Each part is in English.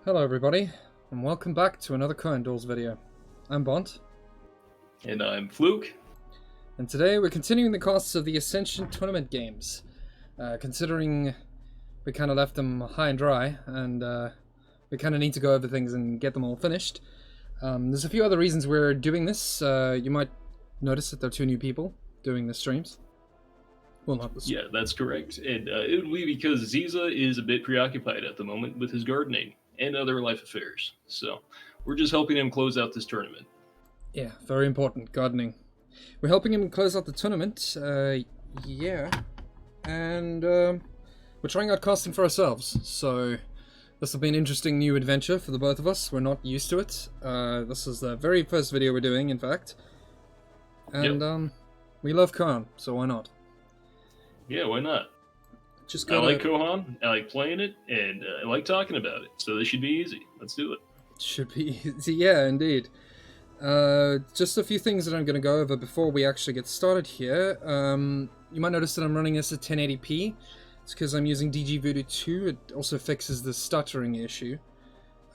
Hello everybody, and welcome back to another Kohan Duels video. I'm Bont. And I'm Fluke. And today we're continuing the costs of the Ascension tournament games. Considering we kind of left them high and dry, and we kind of need to go over things and get them all finished. There's a few other reasons we're doing this. You might notice that there are two new people doing the streams. Well, not the Yeah, that's correct. And it would be because Ziza is a bit preoccupied at the moment with his gardening and other life affairs. So we're just helping him close out this tournament. Yeah, very important, gardening. We're helping him close out the tournament, yeah. And we're trying out casting for ourselves, so this will be an interesting new adventure for the both of us. We're not used to it. This is the very first video we're doing, in fact. And we love Kohan, so why not? Yeah, why not? Just I like Kohan, I like playing it, and I like talking about it. So this should be easy. Let's do it. Should be easy, yeah, indeed. Just a few things that I'm going to go over before we actually get started here. You might notice that I'm running this at 1080p. It's because I'm using DG Voodoo 2. It also fixes the stuttering issue,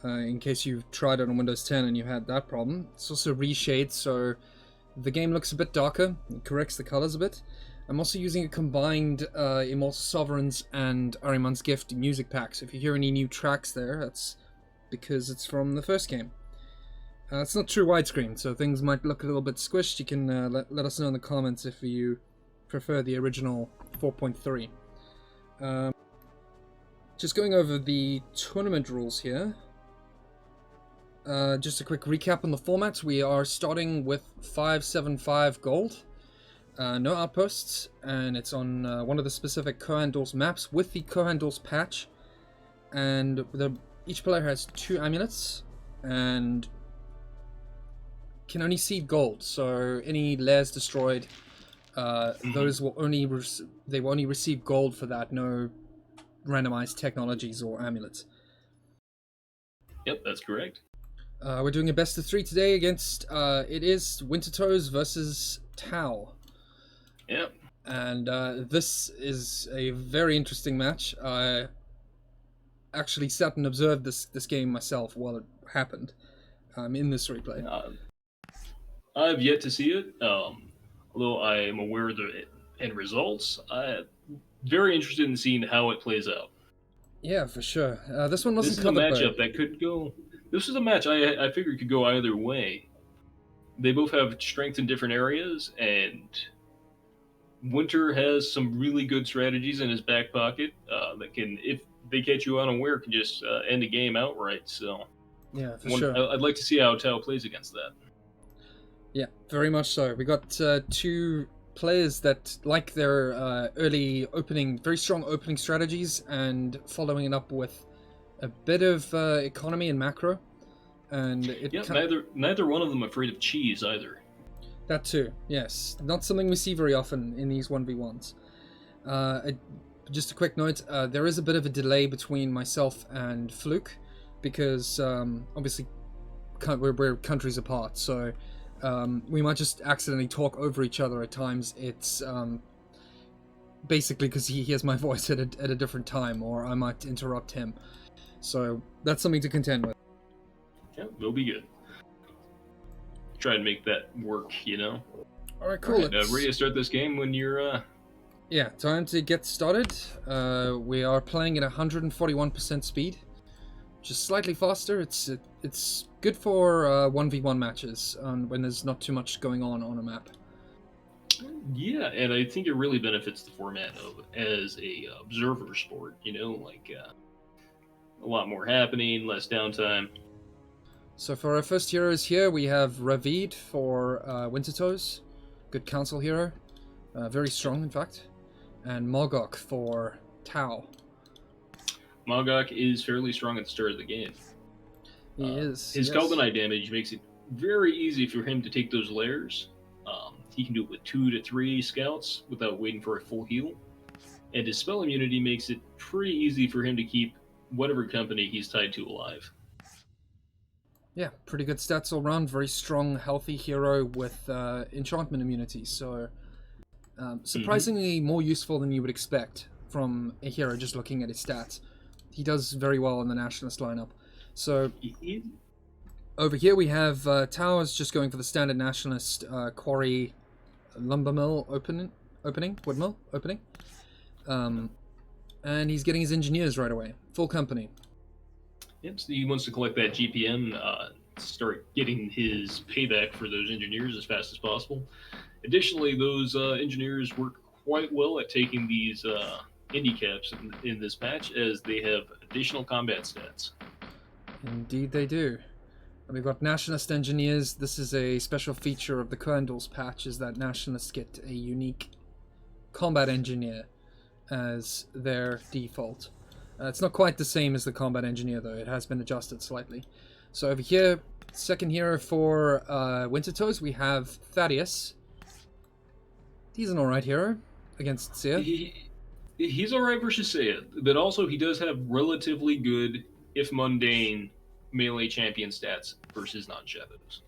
in case you've tried it on Windows 10 and you had that problem. It's also reshade, so the game looks a bit darker. It corrects the colors a bit. I'm also using a combined Immortal Sovereigns and Ahriman's Gift music pack, so if you hear any new tracks there, that's because it's from the first game. It's not true widescreen, so things might look a little bit squished. You can let us know in the comments if you prefer the original 4.3. Just going over the tournament rules here. Just a quick recap on the format. We are starting with 575 gold. No outposts, and it's on one of the specific Kohan Duels maps with the Kohan Duels patch. And each player has 2 amulets, and can only seed gold, so any lairs destroyed, those will only receive gold for that, no randomized technologies or amulets. Yep, that's correct. We're doing a best of 3 today against, it is Wintertoes versus Tau. Yep. And this is a very interesting match. I actually sat and observed this game myself while it happened, in this replay. I've yet to see it, although I am aware of the end results. I'm very interested in seeing how it plays out. Yeah, for sure. This one wasn't This is a covered matchup that could go. This is a match I figured could go either way. They both have strength in different areas, and Winter has some really good strategies in his back pocket that can, if they catch you unaware, can just end a game outright. So, yeah, for sure. I'd like to see how Tau plays against that. Yeah, very much so. We got 2 players that like their early opening, very strong opening strategies, and following it up with a bit of economy and macro. And neither one of them afraid of cheese either. That too, yes. Not something we see very often in these 1v1s. Just a quick note, there is a bit of a delay between myself and Fluke, because obviously we're countries apart, so we might just accidentally talk over each other at times. It's basically because he hears my voice at a different time, or I might interrupt him. So that's something to contend with. Yeah, we'll be good. Try and make that work, you know. Alright, cool. Right, ready to start this game when you're Yeah, time to get started. We are playing at 141% speed, which is slightly faster. It's good for 1v1 matches when there's not too much going on a map. Yeah, and I think it really benefits the format as a observer sport, you know, like a lot more happening, less downtime. So for our first heroes here, we have Ravid for Wintertoes, good council hero, very strong in fact, and Mogok for Tau. Mogok is fairly strong at the start of the game. He is. His Galvanite damage makes it very easy for him to take those layers. He can do it with 2 to 3 scouts without waiting for a full heal. And his spell immunity makes it pretty easy for him to keep whatever company he's tied to alive. Yeah, pretty good stats all around. Very strong, healthy hero with enchantment immunity. So surprisingly more useful than you would expect from a hero just looking at his stats. He does very well in the Nationalist lineup. So over here we have Towers just going for the standard Nationalist quarry lumber mill opening, wood mill opening. And he's getting his engineers right away. Full company. Yep, so he wants to collect that GPM, start getting his payback for those engineers as fast as possible. Additionally, those engineers work quite well at taking these handicaps in this match, as they have additional combat stats. Indeed they do. And we've got Nationalist engineers. This is a special feature of the Kohan Duels patch, is that Nationalists get a unique combat engineer as their default. It's not quite the same as the combat engineer, though. It has been adjusted slightly. So over here, second hero for Wintertoes, we have Thaddeus. He's an alright hero against Seer. He's alright versus Seer, but also he does have relatively good, if mundane, melee champion stats versus non-shadows.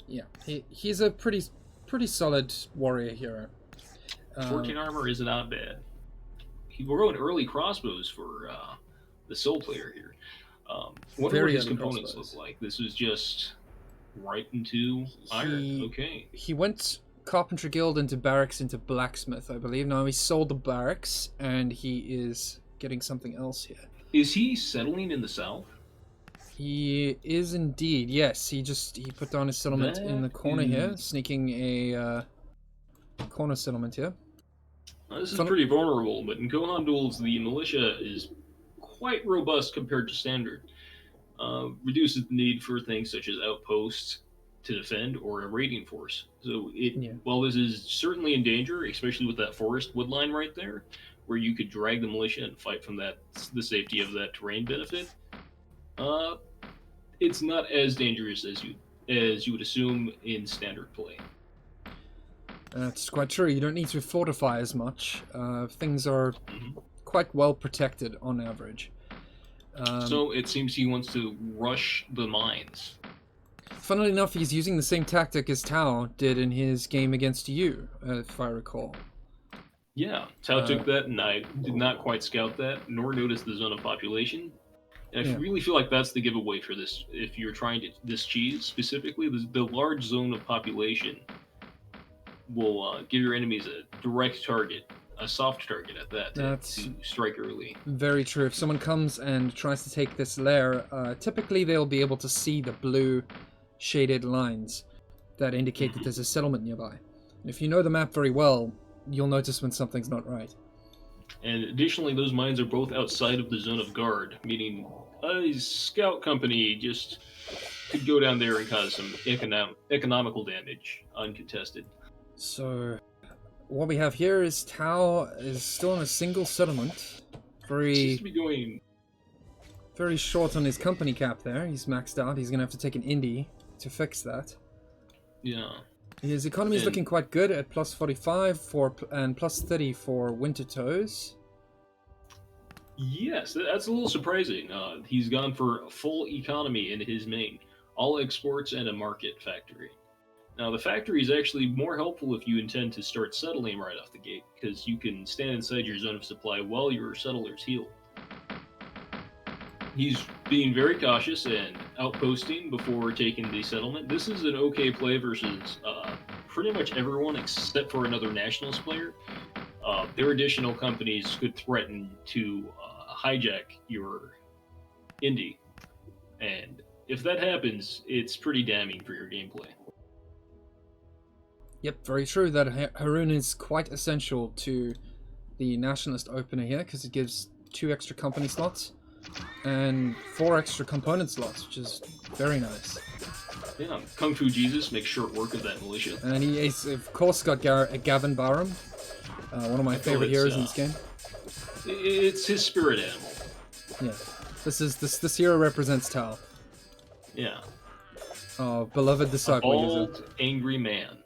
Yeah, he's a pretty solid warrior hero. 14 armor is not bad. We're going early crossbows for the soul player here. What do his components look like? This is just right into iron. Okay. He went Carpentry Guild into barracks into blacksmith, I believe. Now he sold the barracks and he is getting something else here. Is he settling in the south? He is indeed. Yes, he put down his settlement in the corner here, sneaking a corner settlement here. This is pretty vulnerable, but in Kohan Duels, the militia is quite robust compared to standard. Reduces the need for things such as outposts to defend or a raiding force. So while this is certainly in danger, especially with that forest wood line right there, where you could drag the militia and fight from the safety of that terrain benefit, it's not as dangerous as you would assume in standard play. That's quite true. You don't need to fortify as much. Things are quite well protected on average. So it seems he wants to rush the mines. Funnily enough, he's using the same tactic as Tau did in his game against you, if I recall. Yeah, Tau took that, and I did not quite scout that, nor notice the zone of population. And I really feel like that's the giveaway for this. If you're trying this cheese specifically, the large zone of population will give your enemies a direct target, a soft target at that, to strike early. Very true. If someone comes and tries to take this lair, typically they'll be able to see the blue shaded lines that indicate that there's a settlement nearby. And if you know the map very well, you'll notice when something's not right. And additionally, those mines are both outside of the zone of guard, meaning a scout company just could go down there and cause some economical damage, uncontested. So, what we have here is Tau is still in a single settlement. Very short on his company cap there. He's maxed out. He's going to have to take an indie to fix that. Yeah. His economy is looking quite good at plus 45 and plus 30 for Wintertoes. Yes, that's a little surprising. He's gone for a full economy in his main. All exports and a market factory. Now, the factory is actually more helpful if you intend to start settling right off the gate, because you can stand inside your zone of supply while your settlers heal. He's being very cautious and outposting before taking the settlement. This is an okay play versus pretty much everyone except for another Nationalist player. Their additional companies could threaten to hijack your indie. And if that happens, it's pretty damning for your gameplay. Yep, very true. That Harun is quite essential to the Nationalist opener here, because it gives 2 extra company slots and 4 extra component slots, which is very nice. Yeah, Kung Fu Jesus makes short work of that militia. And he's, of course, got Gavin Barham, one of my favorite heroes in this game. It's his spirit animal. Yeah, this hero represents Tau. Yeah. Oh, beloved disciple. A bold, angry man.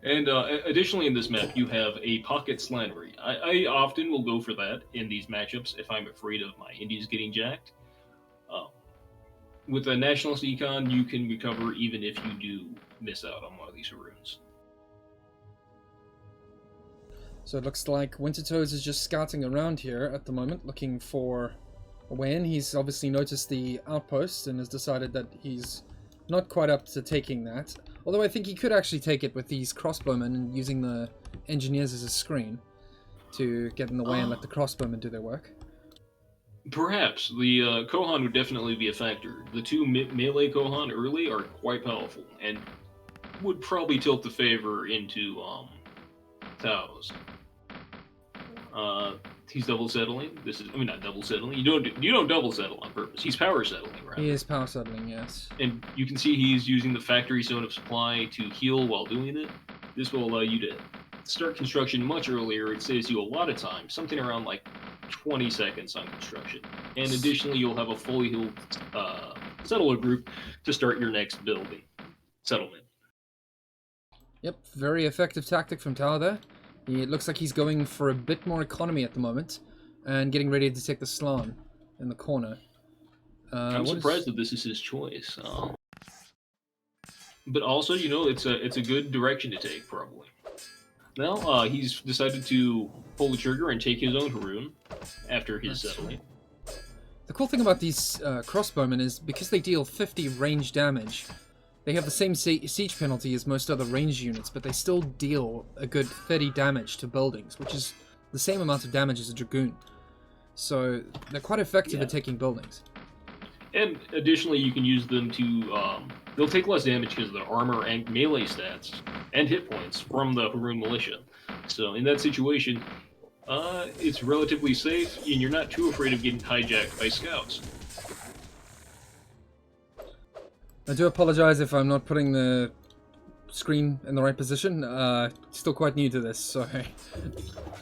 And additionally in this map, you have a pocket slandery. I often will go for that in these matchups if I'm afraid of my indies getting jacked. With a Nationalist econ, you can recover even if you do miss out on one of these runes. So it looks like Wintertoes is just scouting around here at the moment, looking for a way in. He's obviously noticed the outpost and has decided that he's not quite up to taking that. Although I think he could actually take it with these crossbowmen and using the engineers as a screen to get in the way and let the crossbowmen do their work. Perhaps. The Kohan would definitely be a factor. The two melee Kohan early are quite powerful, and would probably tilt the favor into Tao's. He's double settling. Not double settling. You don't double settle on purpose. He's power settling, right? He is power settling, yes. And you can see he's using the factory zone of supply to heal while doing it. This will allow you to start construction much earlier. It saves you a lot of time, something around like 20 seconds on construction. And additionally, you'll have a fully healed settler group to start your next settlement. Yep, very effective tactic from Tau there. It looks like he's going for a bit more economy at the moment and getting ready to take the slan in the corner. I'm surprised that this is his choice. But also, it's a good direction to take, probably. Now, he's decided to pull the trigger and take his own Haroon after his settling. Right. The cool thing about these crossbowmen is because they deal 50 range damage, they have the same siege penalty as most other range units, but they still deal a good 30 damage to buildings, which is the same amount of damage as a Dragoon. So they're quite effective at taking buildings. And additionally, you can use them to... they'll take less damage because of their armor and melee stats and hit points from the Haroon militia. So in that situation, it's relatively safe, and you're not too afraid of getting hijacked by scouts. I do apologize if I'm not putting the screen in the right position. Still quite new to this, so...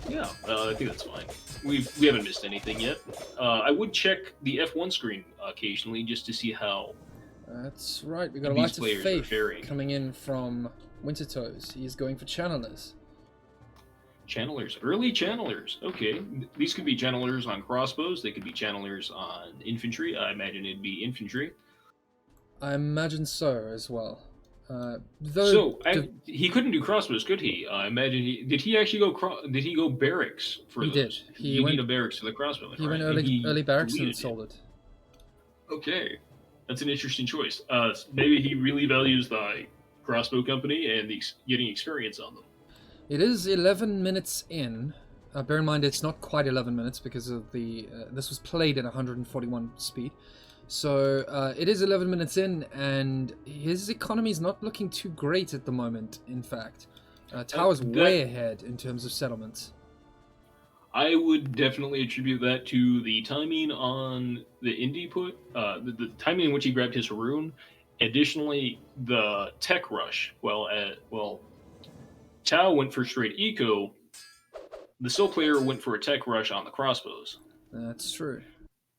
Yeah, I think that's fine. We haven't missed anything yet. I would check the F1 screen occasionally just to see how... That's right, we got a Light of Faith coming in from Wintertoes. He is going for Channelers. Channelers. Early Channelers. Okay. These could be Channelers on crossbows. They could be Channelers on infantry. I imagine it'd be infantry. I imagine so as well. He couldn't do crossbows, could he? I imagine did he actually go? Did he go barracks for He those? did. You need a barracks for the crossbow. He went early barracks and sold it. Okay, that's an interesting choice. Maybe he really values the crossbow company and getting experience on them. It is 11 minutes in. Bear in mind, it's not quite 11 minutes because of the. This was played at 141 speed. So it is 11 minutes in, and his economy is not looking too great at the moment, in fact. Tau is way ahead in terms of settlements. I would definitely attribute that to the timing on the indie put, the timing in which he grabbed his Haroon. Additionally, the tech rush. Tau went for straight eco. The Still player went for a tech rush on the crossbows. That's true.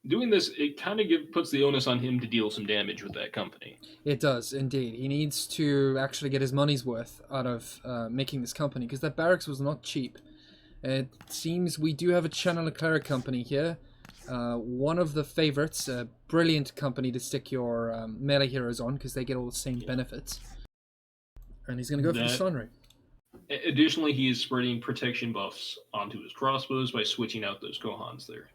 Doing this, it kind of puts the onus on him to deal some damage with that company. It does, indeed. He needs to actually get his money's worth out of making this company, because that barracks was not cheap. It seems we do have a Channeler Cleric company here. One of the favorites, a brilliant company to stick your melee heroes on, because they get all the same benefits. And he's going to go for the Sunray. Additionally, he is spreading protection buffs onto his crossbows by switching out those Kohans there.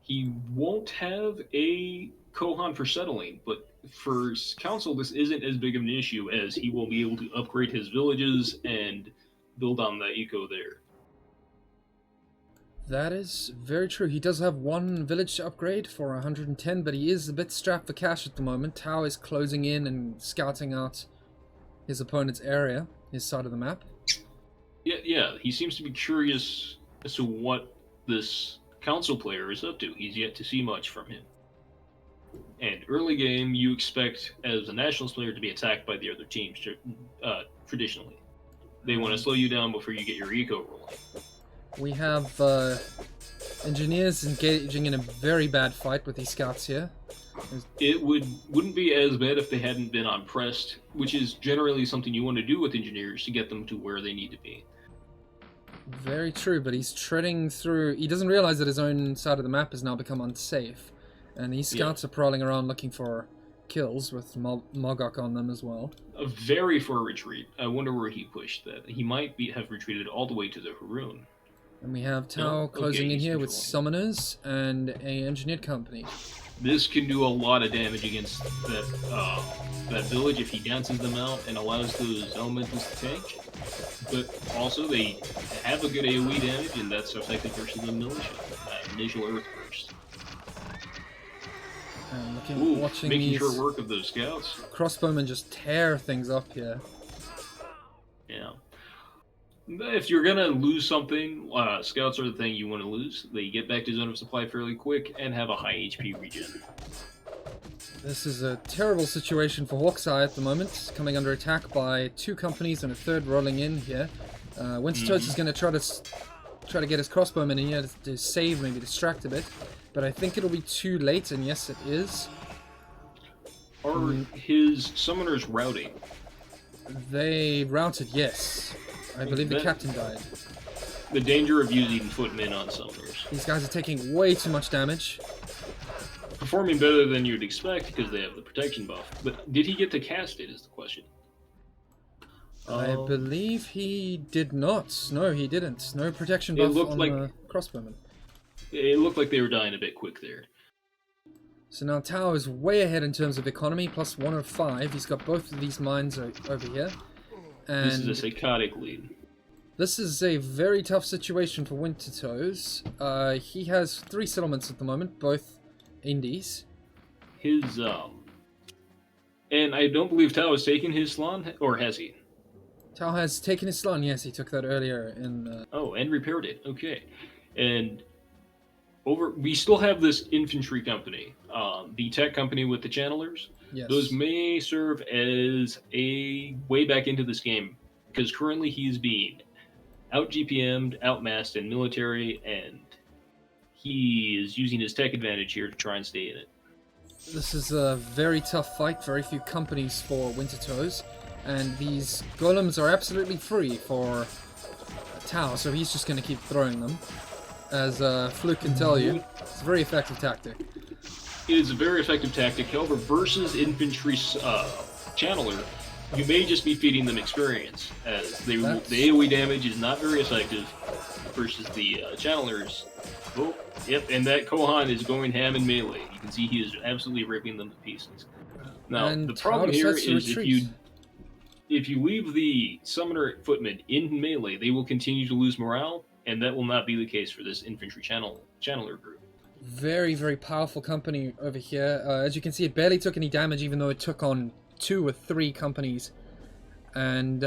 He won't have a Kohan for settling, but for Council, this isn't as big of an issue as he will be able to upgrade his villages and build on the eco there. That is very true. He does have one village to upgrade for 110, but he is a bit strapped for cash at the moment. Tau is closing in and scouting out his opponent's area, his side of the map. Yeah, he seems to be curious as to what this Council player is up to. He's yet to see much from him. And early game, you expect as a Nationalist player to be attacked by the other teams, traditionally. They want to slow you down before you get your eco rolling. We have engineers engaging in a very bad fight with these scouts here. It wouldn't be as bad if they hadn't been on pressed, which is generally something you want to do with engineers to get them to where they need to be. Very true, but he's treading through... He doesn't realize that his own side of the map has now become unsafe. And these scouts are prowling around looking for kills with Mogok on them as well. A very far retreat. I wonder where he pushed that. He might have retreated all the way to the Haroon. And we have Tau closing in here with summoners and a engineered company. This can do a lot of damage against that village if he dances them out and allows those elementals to tank. But also they have a good AoE damage, and that's effective versus the militia. Initial Earth Burst. And making short work of those scouts. Crossbowmen just tear things up here. Yeah. If you're gonna lose something, scouts are the thing you want to lose. They get back to zone of supply fairly quick and have a high HP regen. This is a terrible situation for Hawkeye at the moment, coming under attack by 2 companies and a third rolling in here. Wintertoes is going to try to get his crossbowmen in here to save, maybe distract a bit, but I think it'll be too late, and yes, it is. Are his summoners routing? They routed, yes. I believe the captain died. The danger of using footmen on summoners. These guys are taking way too much damage. Performing better than you'd expect because they have the protection buff. But did he get to cast it is the question. I believe he did not. No, he didn't. No protection buff on the crossbowmen. It looked like they were dying a bit quick there. So now Tau is way ahead in terms of economy, plus 105. He's got both of these mines over here. And this is a psychotic lead. This is a very tough situation for Wintertoes. He has 3 settlements at the moment, both indies. His, and I don't believe Tau has taken his Slan, or has he? Tau has taken his Slan, yes, he took that earlier in... Oh, and repaired it, okay. And we still have this infantry company, the tech company with the channelers. Yes. Those may serve as a way back into this game, because currently he's being out-GPM'd, outmassed in military, and he is using his tech advantage here to try and stay in it. This is a very tough fight, very few companies for Wintertoes, and these golems are absolutely free for Tau, so he's just going to keep throwing them. As Fluke can tell you, it's a very effective tactic. It is a very effective tactic, however, versus infantry channeler, you may just be feeding them experience, as the AoE damage is not very effective versus the channelers. Oh, yep, and that Kohan is going ham in melee. You can see he is absolutely ripping them to pieces. Now, the problem here is if you leave the summoner footmen in melee, they will continue to lose morale, and that will not be the case for this infantry channeler group. Very, very powerful company over here. As you can see, it barely took any damage, even though it took on 2 or 3 companies. And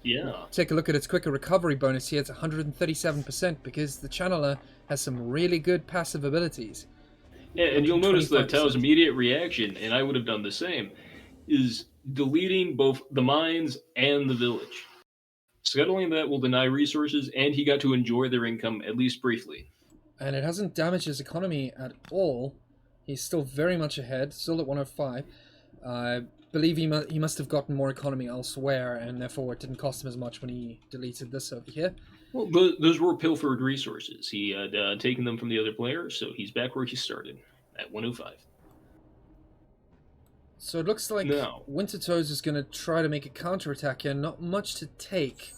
yeah, take a look at its quicker recovery bonus here. It's 137% because the channeler has some really good passive abilities. Yeah, and you'll notice that Tau's immediate reaction, and I would have done the same, is deleting both the mines and the village. Scuttling that will deny resources, and he got to enjoy their income, at least briefly. And it hasn't damaged his economy at all. He's still very much ahead, still at 105. I believe he must have gotten more economy elsewhere, and therefore it didn't cost him as much when he deleted this over here. Well, those were pilfered resources. He had taken them from the other players, so he's back where he started, at 105. So it looks like Wintertoes is going to try to make a counterattack here. Not much to take.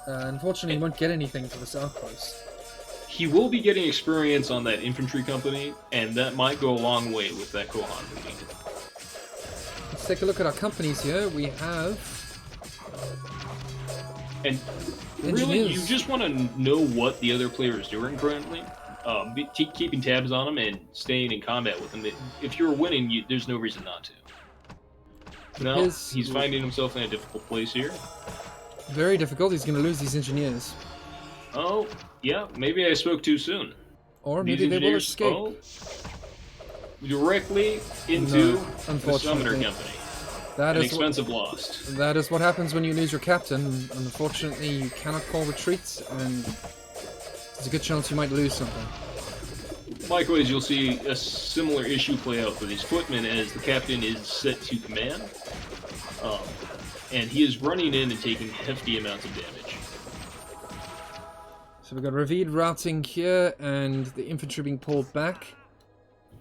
Unfortunately, he won't get anything for this outpost. He will be getting experience on that infantry company, and that might go a long way with that Kohan moving. Let's take a look at our companies here. We have... And really, you just want to know what the other player is doing currently. Keeping tabs on them and staying in combat with them. If you're winning, there's no reason not to. No, he's finding himself in a difficult place here. Very difficult. He's going to lose these engineers. Oh, yeah. Maybe I spoke too soon. Or maybe they will escape. Directly into the summoner company. That is an expensive loss. That is what happens when you lose your captain. Unfortunately, you cannot call retreats, and there's a good chance you might lose something. Likewise, you'll see a similar issue play out for these footmen as the captain is set to command, and he is running in and taking hefty amounts of damage. So we've got Ravid routing here, and the infantry being pulled back.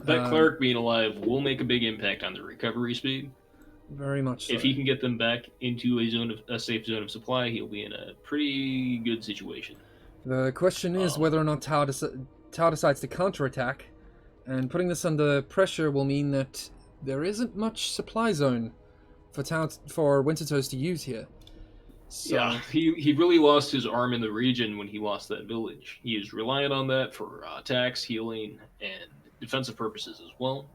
That cleric being alive will make a big impact on their recovery speed. Very much so. If he can get them back into a safe zone of supply, he'll be in a pretty good situation. The question is whether or not Tau decides to counterattack, and putting this under pressure will mean that there isn't much supply zone for Wintertoes to use here. So, yeah, he really lost his arm in the region when he lost that village. He is reliant on that for attacks, healing, and defensive purposes as well.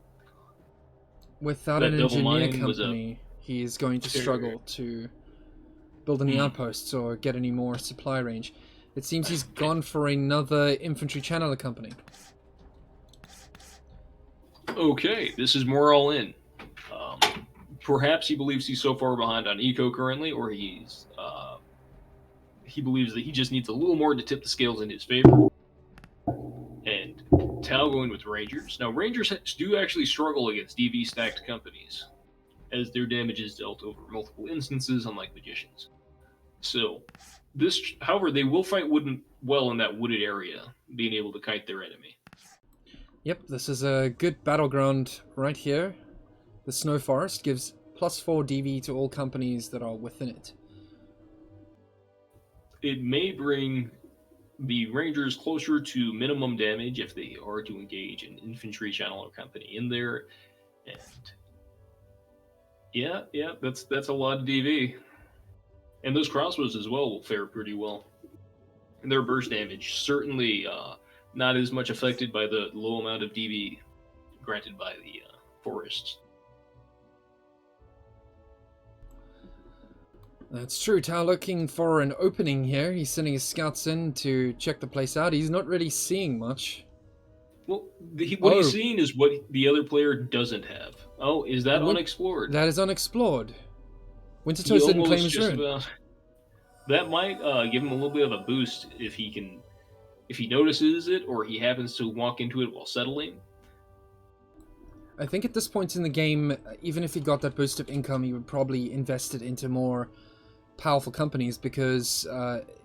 Without an engineer company, he is going to struggle to build any outposts or get any more supply range. It seems he's gone for another infantry channeler company. Okay, this is more all in. Perhaps he believes he's so far behind on eco currently, or he believes that he just needs a little more to tip the scales in his favor. And Tau going with Rangers. Now, Rangers do actually struggle against DV stacked companies, as their damage is dealt over multiple instances, unlike Magicians. So, however, they will fight well in that wooded area, being able to kite their enemy. Yep, this is a good battleground right here. The Snow Forest gives +4 DV to all companies that are within it. It may bring the Rangers closer to minimum damage if they are to engage an infantry channeler company in there. And yeah, that's a lot of DV. And those crossbows as well will fare pretty well. And their burst damage certainly not as much affected by the low amount of DV granted by the forests. That's true. Tau looking for an opening here. He's sending his scouts in to check the place out. He's not really seeing much. Well, what he's seeing is what the other player doesn't have. Oh, is that unexplored? That is unexplored. Wintertoes didn't claim his rune. That might give him a little bit of a boost if he notices it or he happens to walk into it while settling. I think at this point in the game, even if he got that boost of income, he would probably invest it into more powerful companies because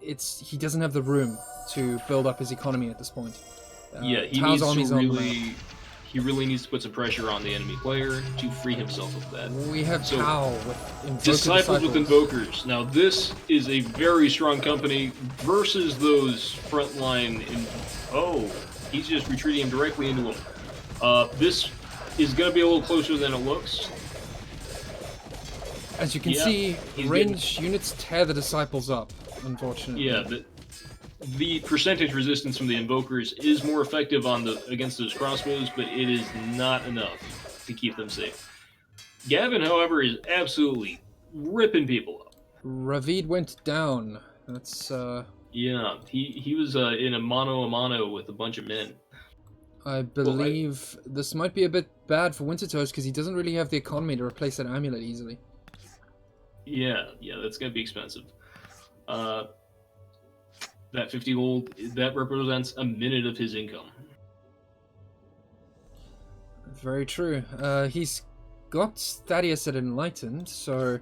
he doesn't have the room to build up his economy at this point. He really needs to put some pressure on the enemy player to free himself of that. We have Tau with Disciples with Invokers. Now this is a very strong company versus those frontline. He's just retreating him directly into him. This is going to be a little closer than it looks. As you can see, range units tear the Disciples up, unfortunately. Yeah, the percentage resistance from the Invokers is more effective against those crossbows, but it is not enough to keep them safe. Gavin, however, is absolutely ripping people up. Ravid went down. That's Yeah, he was in a mano with a bunch of men. I believe this might be a bit bad for Wintertoes because he doesn't really have the economy to replace that amulet easily. Yeah, that's going to be expensive. That 50 gold, that represents a minute of his income. Very true. He's got Thaddeus at Enlightened, so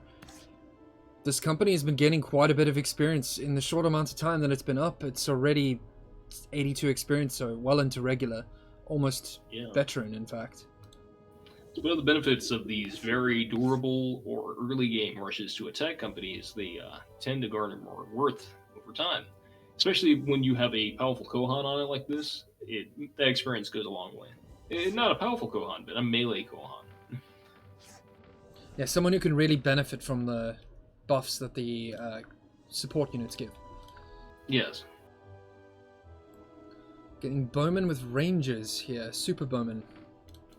this company has been gaining quite a bit of experience in the short amount of time that it's been up. It's already 82 experience, so well into regular. Almost veteran, in fact. One of the benefits of these very durable or early game rushes to attack companies, they tend to garner more worth over time. Especially when you have a powerful Kohan on it like this, that experience goes a long way. Not a powerful Kohan, but a melee Kohan. Yeah, someone who can really benefit from the buffs that the support units give. Yes. Getting Bowman with Rangers here, Super Bowman.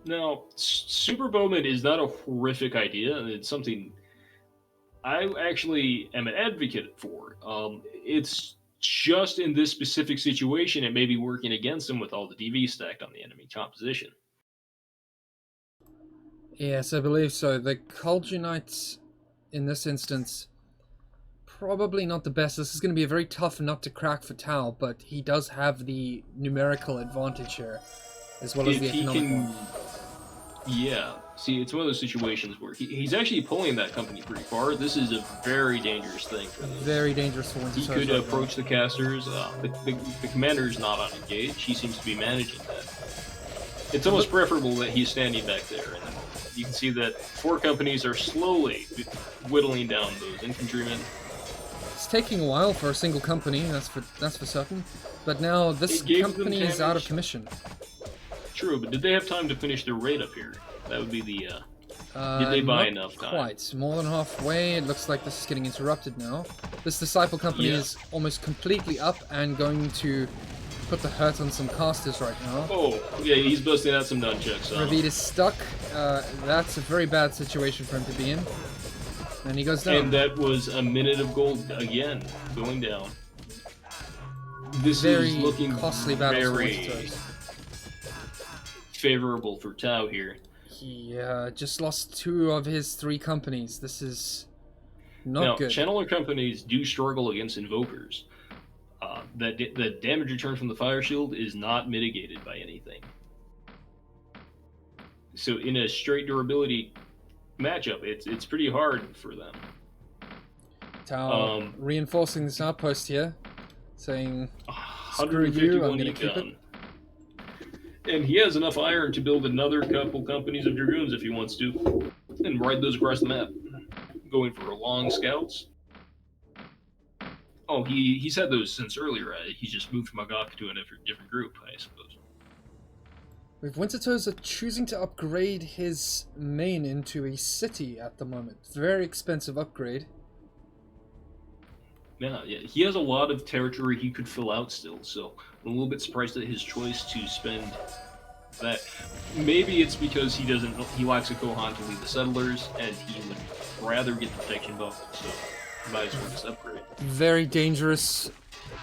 Now, Super Bowman is not a horrific idea, and it's something I actually am an advocate for. It's just in this specific situation, it may be working against him with all the DV stacked on the enemy composition. Yes, I believe so. The Culture Knights, in this instance, probably not the best. This is going to be a very tough nut to crack for Tau, but he does have the numerical advantage here, as well as the economic one. Yeah, see, it's one of those situations where he's actually pulling that company pretty far. This is a very dangerous thing for this. Very dangerous for Wintertoes. He could approach the casters. The commander is not on engage. He seems to be managing that. It's almost preferable that he's standing back there. And you can see that 4 companies are slowly whittling down those infantrymen. It's taking a while for a single company, that's for certain. But now this company is out of commission. True, but did they have time to finish their raid up here? That would be the... did they buy enough time? Quite. More than halfway. It looks like this is getting interrupted now. This Disciple company is almost completely up and going to put the hurt on some casters right now. Oh, yeah, he's busting out some nunchucks. Ravid is stuck. That's a very bad situation for him to be in. And he goes down. And that was a minute of gold again, going down. This very is looking costly battle very favorable for Tau here. He just lost 2 of his 3 companies. This is not good. Channeler companies do struggle against invokers. The damage return from the fire shield is not mitigated by anything. So in a straight durability matchup, it's pretty hard for them. Tau reinforcing this outpost here, saying, "Screw you, I'm going to keep it." And he has enough iron to build another couple companies of dragoons if he wants to, and ride those across the map, going for long scouts. Oh, he's had those since earlier. He's just moved Magok to a different group, I suppose. With Wintertoes are choosing to upgrade his main into a city at the moment. Very expensive upgrade. Yeah, he has a lot of territory he could fill out still, so I'm a little bit surprised at his choice to spend that. Maybe it's because he lacks a Kohan to lead the settlers, and he would rather get the protection buff, so he might as well just upgrade. Very dangerous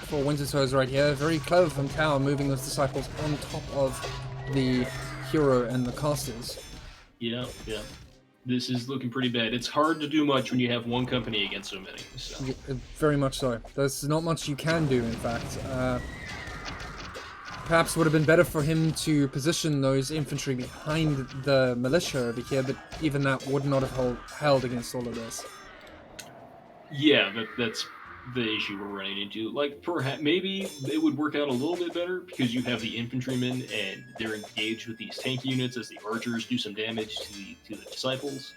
for Wintertoes right here. Very clever from Tau, moving those disciples on top of the hero and the casters. Yeah. This is looking pretty bad. It's hard to do much when you have one company against so many. So. Yeah, very much so. There's not much you can do, in fact. Perhaps would have been better for him to position those infantry behind the militia over here, but even that would not have held against all of this. Yeah, that's the issue we're running into. Like, perhaps maybe it would work out a little bit better because you have the infantrymen and they're engaged with these tank units as the archers do some damage to the disciples.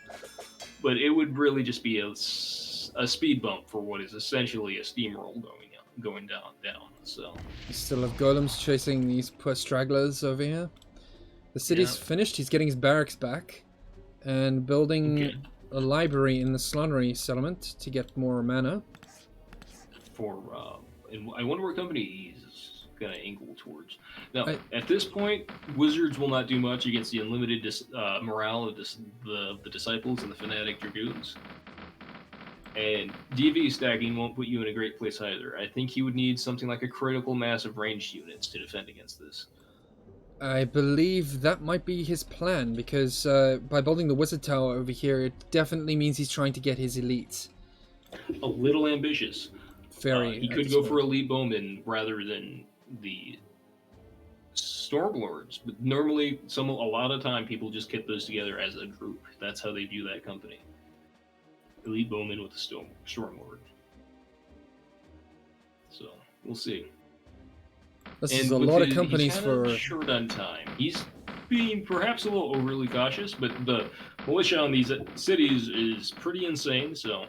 But it would really just be a speed bump for what is essentially a steamroll going down. So you still have golems chasing these poor stragglers over here. The city's finished. He's getting his barracks back and building a library in the Slunnery settlement to get more mana. And I wonder what company he's gonna angle towards. Now, at this point, wizards will not do much against the unlimited morale of the disciples and the fanatic dragoons. And DV stacking won't put you in a great place either. I think he would need something like a critical mass of ranged units to defend against this. I believe that might be his plan, because by building the wizard tower over here, it definitely means he's trying to get his elites. A little ambitious. He could go for elite bowmen rather than the stormlords, but normally a lot of time people just get those together as a group. That's how they view that company. Elite bowmen with a stormlord. So we'll see. This is a lot of companies for short on time. He's being perhaps a little overly cautious, but the militia on these cities is pretty insane. So.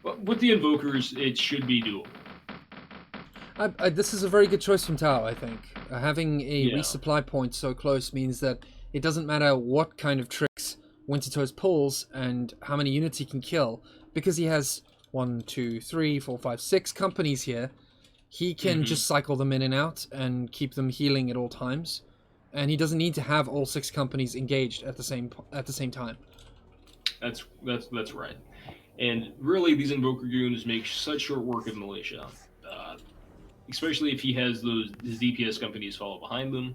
But with the invokers, it should be doable. This is a very good choice from Tau, I think. Having a resupply point so close means that it doesn't matter what kind of tricks Wintertoes pulls and how many units he can kill, because he has 1, 2, 3, 4, 5, 6 companies here. He can just cycle them in and out and keep them healing at all times, and he doesn't need to have all 6 companies engaged at the same time. That's right. And really, these Invoker Goons make such short work of militia. Especially if he has his DPS companies follow behind them.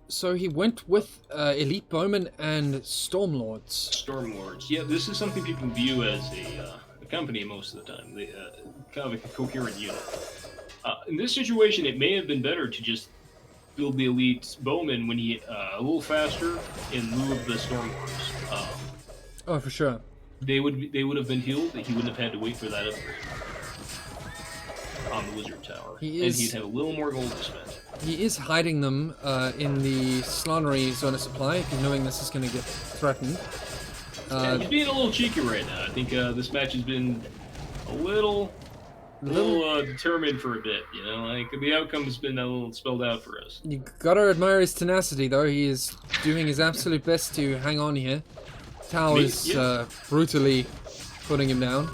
So he went with Elite Bowmen and Stormlords. Stormlords. Yeah, this is something people view as a company most of the time. They, kind of like a coherent unit. In this situation, it may have been better to just build the Elite Bowman when he a little faster in lieu of the Stormlords. Oh, for sure. They would have been healed. He wouldn't have had to wait for that upgrade on the Wizard Tower, and he'd have a little more gold to spend. He is hiding them in the Slanery zone of supply, knowing this is going to get threatened. Yeah, he's being a little cheeky right now. I think this match has been a little determined for a bit. You know, like the outcome has been a little spelled out for us. You gotta admire his tenacity, though. He is doing his absolute best to hang on here. Tau is brutally putting him down.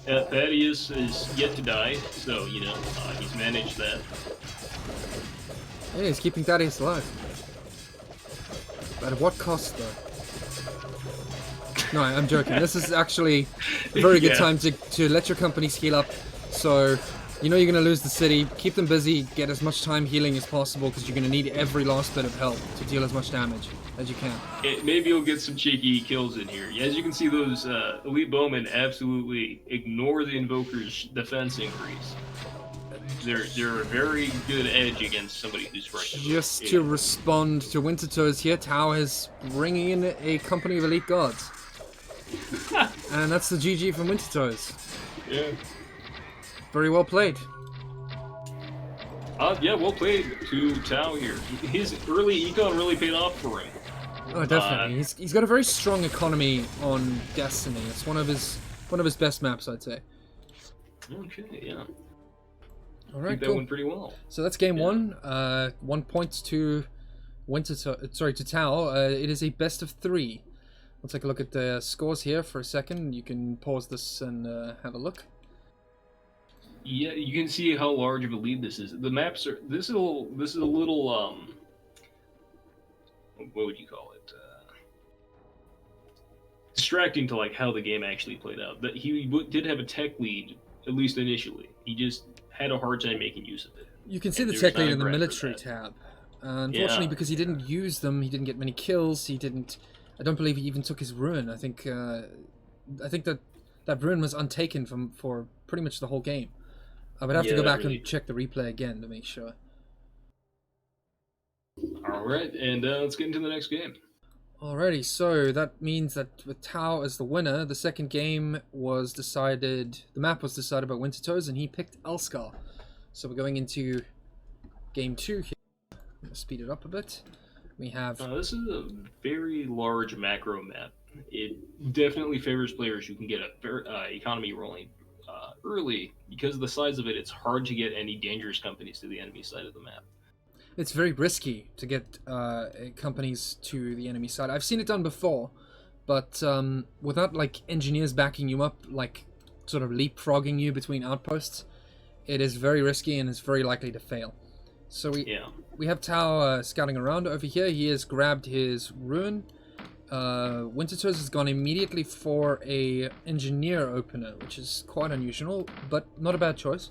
Thaddeus is yet to die, so you know he's managed that. Yeah, he's keeping Thaddeus alive. But at what cost, though? No, I'm joking. This is actually a very good time to let your companies heal up. So, you know you're going to lose the city. Keep them busy. Get as much time healing as possible because you're going to need every last bit of help to deal as much damage as you can. Maybe you'll get some cheeky kills in here. As you can see, those elite bowmen absolutely ignore the Invoker's defense increase. They're a very good edge against somebody who's right. Just to respond to Wintertoes here, Tau is bringing in a company of elite gods. And that's the GG from Wintertoes. Yeah. Very well played. Yeah, well played to Tau here. His early econ really paid off for him. Oh, definitely. He's got a very strong economy on Destiny. It's one of his best maps, I'd say. Okay, yeah. All right, that went pretty well. So that's game 1. 1 point to to Tau. It is a best of 3. We'll take a look at the scores here for a second. You can pause this and have a look. Yeah, you can see how large of a lead this is. The maps are. This is a little. What would you call it? Distracting to like how the game actually played out. That he did have a tech lead, at least initially. He just had a hard time making use of it. You can see the tech lead in the military tab. Unfortunately, because he didn't use them, he didn't get many kills. He didn't. I don't believe he even took his ruin. I think that ruin was untaken for pretty much the whole game. I would have to go back and check the replay again to make sure. All right, and let's get into the next game. Alrighty, so that means that with Tau as the winner, the second game was decided. The map was decided by Wintertoes, and he picked Alskar. So we're going into game 2 here. I'm gonna speed it up a bit. We have. This is a very large macro map. It definitely favors players who can get a economy rolling early. Because of the size of it, it's hard to get any dangerous companies to the enemy side of the map. It's very risky to get companies to the enemy side. I've seen it done before, but without like engineers backing you up, like sort of leapfrogging you between outposts, it is very risky and it's very likely to fail. So we have Tau scouting around over here. He has grabbed his ruin. Wintertoes has gone immediately for a engineer opener, which is quite unusual, but not a bad choice.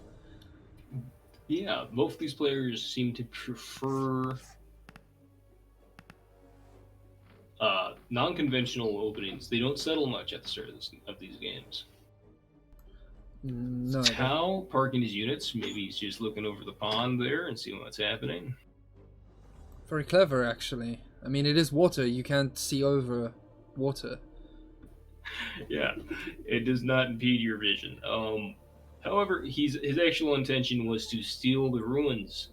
Yeah, both these players seem to prefer non-conventional openings. They don't settle much at the start of these games. No. Tau parking his units. Maybe he's just looking over the pond there and seeing what's happening. Very clever, actually. I mean, it is water. You can't see over water. Yeah, it does not impede your vision. However, his actual intention was to steal the ruins.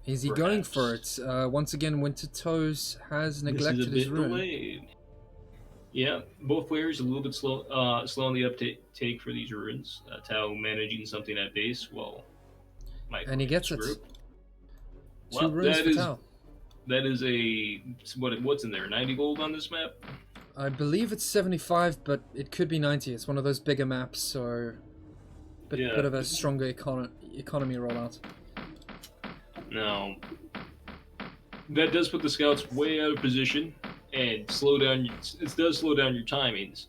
Is he going for it? Once again, Wintertoes has neglected his ruin. Delayed. Yeah, both players a little bit slow on the uptake for these ruins. Tau managing something at base, and he gets it. Well, 2 ruins for Tau. That is what's in there? 90 gold on this map? I believe it's 75, but it could be 90. It's one of those bigger maps, so bit of a stronger economy rollout. Now, that does put the scouts way out of position and it does slow down your timings.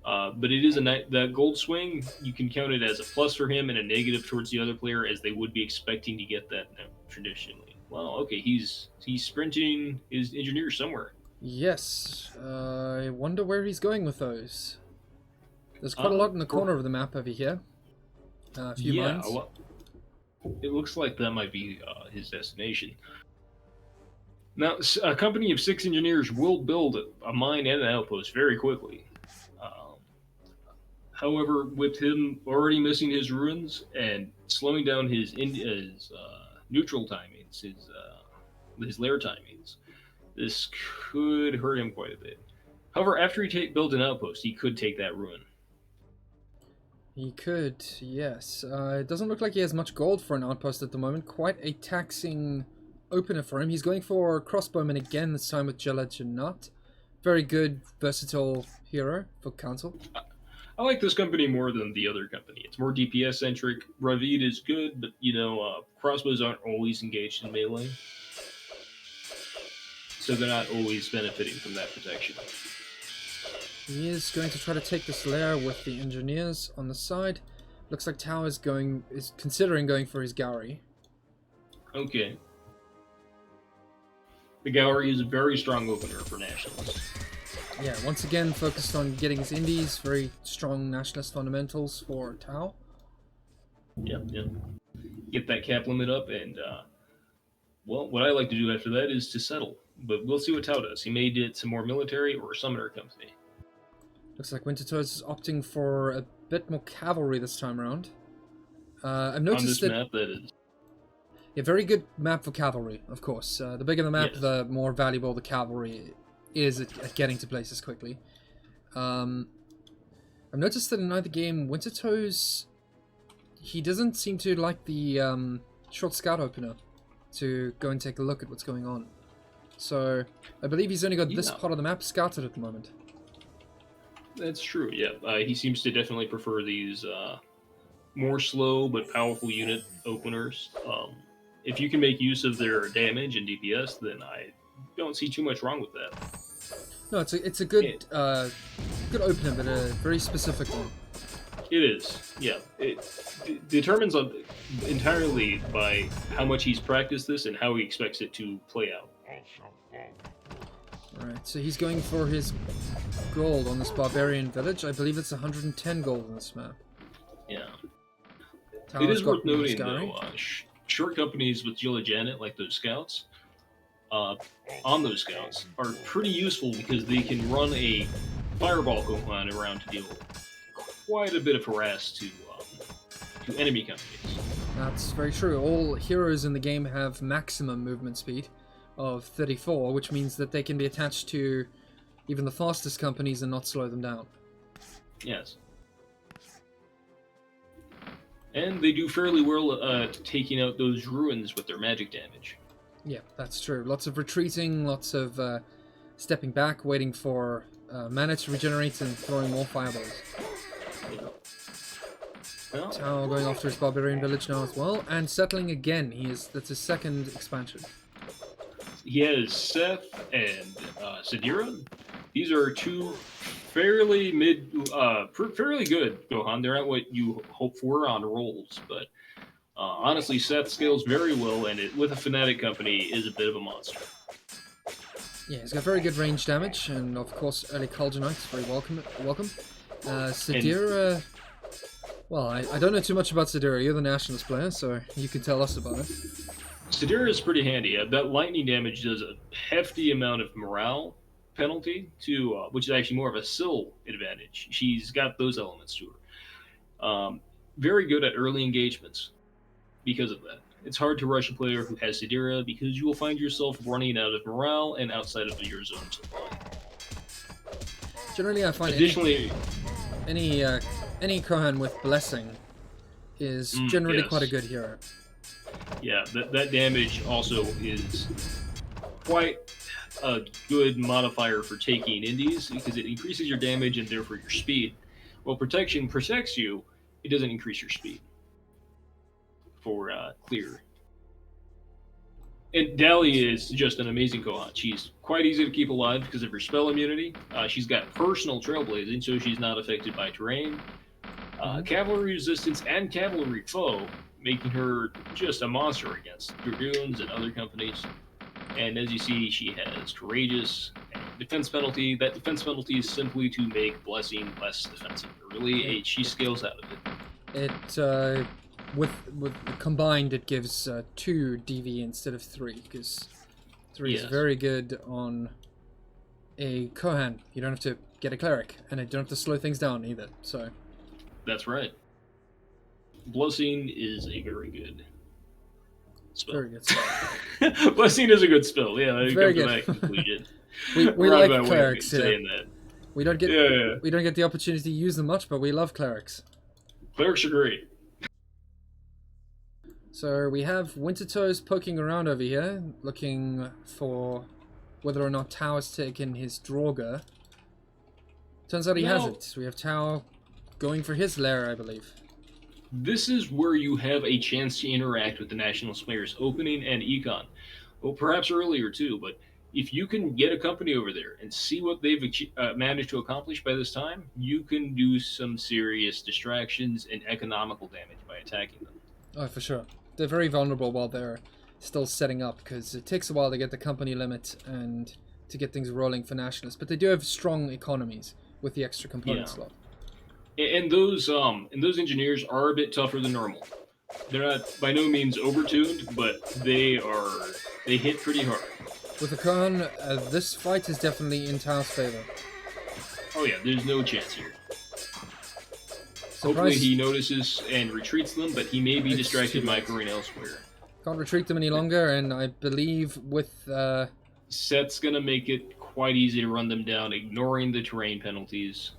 But it is that gold swing, you can count it as a plus for him and a negative towards the other player, as they would be expecting to get that traditionally. Well, okay, he's sprinting his engineer somewhere. Yes, I wonder where he's going with those. There's quite a lot in the corner of the map over here. A few mines. Well, it looks like that might be his destination. Now, a company of 6 engineers will build a mine and an outpost very quickly. However, with him already missing his ruins and slowing down his neutral timings, his lair timings, this could hurt him quite a bit. However, after he builds an outpost, he could take that ruin. He could, yes. It doesn't look like he has much gold for an outpost at the moment. Quite a taxing opener for him. He's going for crossbowman again, this time with Gelatinat. Very good, versatile hero for Council. I like this company more than the other company. It's more DPS centric. Ravid is good, but crossbows aren't always engaged in melee, so they're not always benefiting from that protection. He is going to try to take this lair with the engineers on the side. Looks like Tau is considering going for his Gowrie. Okay. The Gowrie is a very strong opener for Nationalist. Yeah, once again focused on getting his indies. Very strong Nationalist fundamentals for Tau. Yep. Get that cap limit up, and what I like to do after that is to settle. But we'll see what Tau does. He may get some more military or summoner company. Looks like Wintertoes is opting for a bit more cavalry this time around. I've noticed on this map, that is. Yeah, very good map for cavalry, of course. The bigger the map, the more valuable the cavalry is at getting to places quickly. I've noticed that in either game, Wintertoes, he doesn't seem to like the short scout opener to go and take a look at what's going on. So, I believe he's only got this part of the map scouted at the moment. That's true, yeah. He seems to definitely prefer these more slow but powerful unit openers. If you can make use of their damage and DPS, then I don't see too much wrong with that. No, it's a good good opener, but a very specific one. It is, yeah. It determines entirely by how much he's practiced this and how he expects it to play out. Alright, so he's going for his gold on this barbarian village. I believe it's 110 gold on this map. Yeah. Tau it is worth noting, though, short companies with Jilla Janet, like those scouts, on those scouts, are pretty useful because they can run a fireball Kohan around to deal quite a bit of harass to enemy companies. That's very true. All heroes in the game have maximum movement speed of 34, which means that they can be attached to even the fastest companies and not slow them down. Yes. And they do fairly well taking out those ruins with their magic damage. Yeah, that's true. Lots of retreating, lots of stepping back, waiting for mana to regenerate and throwing more fireballs. Yeah. Well, Tau going after his barbarian village now as well, and settling again. That's his second expansion. He has Seth and Sadira. These are two fairly fairly good Kohan. They're not what you hope for on rolls, but honestly, Seth scales very well, and with a Fnatic company is a bit of a monster. Yeah, he's got very good range damage, and of course, early Kaldronites, very welcome. Sadira, well, I don't know too much about Sadira. You're the Nationalist player, so you can tell us about it. Sadira is pretty handy. That lightning damage does a hefty amount of morale penalty to, which is actually more of a Syl advantage. She's got those elements to her. Very good at early engagements because of that. It's hard to rush a player who has Sadira because you will find yourself running out of morale and outside of your zone supply. Generally, I find additionally any Kohan with Blessing is generally quite a good hero. Yeah, that damage also is quite a good modifier for taking indies because it increases your damage and therefore your speed. While protection protects you, it doesn't increase your speed for clear. And Dali is just an amazing Kohan. She's quite easy to keep alive because of her spell immunity. She's got personal trailblazing, so she's not affected by terrain. Cavalry resistance and cavalry foe, making her just a monster against dragoons and other companies. And as you see, she has courageous and defense penalty. That defense penalty is simply to make Blessing less defensive. Really, she scales out of it. It with combined, it gives 2 DV instead of 3, because 3 is very good on a Kohan. You don't have to get a cleric, and you don't have to slow things down either. So that's right. Blessing is a very good spell. Very good spell. Blessing is a good spell. Yeah, I Very come to good. that conclusion. we Roundabout like way of clerics here. saying that. We don't get Yeah. we don't get the opportunity to use them much, but we love clerics. Clerics are great. So we have Wintertoes poking around over here, looking for whether or not Tau has taken his Draugr. Turns out he hasn't. We have Tau going for his lair, I believe. This is where you have a chance to interact with the Nationalist players, opening and econ. Well, perhaps earlier too, but if you can get a company over there and see what they've managed to accomplish by this time, you can do some serious distractions and economical damage by attacking them. Oh, for sure. They're very vulnerable while they're still setting up, because it takes a while to get the company limit and to get things rolling for Nationalists. But they do have strong economies with the extra component slot. And those engineers are a bit tougher than normal. They're not by no means overtuned, but they hit pretty hard. With the Kohan, this fight is definitely in Tau's favor. Oh yeah, there's no chance here. Surprise. Hopefully he notices and retreats them, but he may be distracted by going elsewhere. Can't retreat them any longer, and I believe with... Set's gonna make it quite easy to run them down, ignoring the terrain penalties.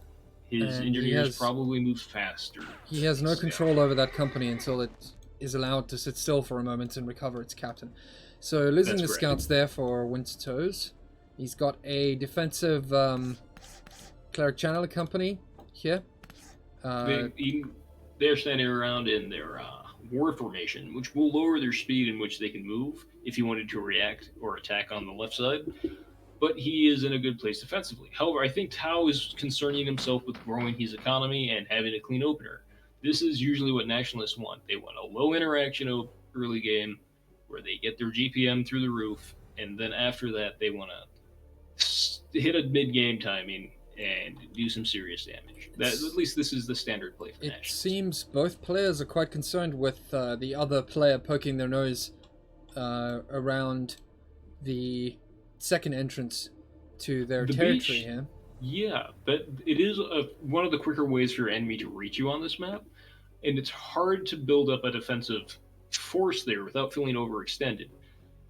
His engineers probably move faster. He has no control over that company until it is allowed to sit still for a moment and recover its captain. So losing the scouts there for Wintertoes. He's got a defensive cleric channeler company here. They're standing around in their war formation, which will lower their speed in which they can move if he wanted to react or attack on the left side. But he is in a good place defensively. However, I think Tau is concerning himself with growing his economy and having a clean opener. This is usually what Nationalists want. They want a low interaction early game where they get their GPM through the roof, and then after that they want to hit a mid-game timing and do some serious damage. At least this is the standard play for Nationalists. It seems both players are quite concerned with the other player poking their nose around the second entrance to their territory here. Yeah, but it is one of the quicker ways for your enemy to reach you on this map, and it's hard to build up a defensive force there without feeling overextended.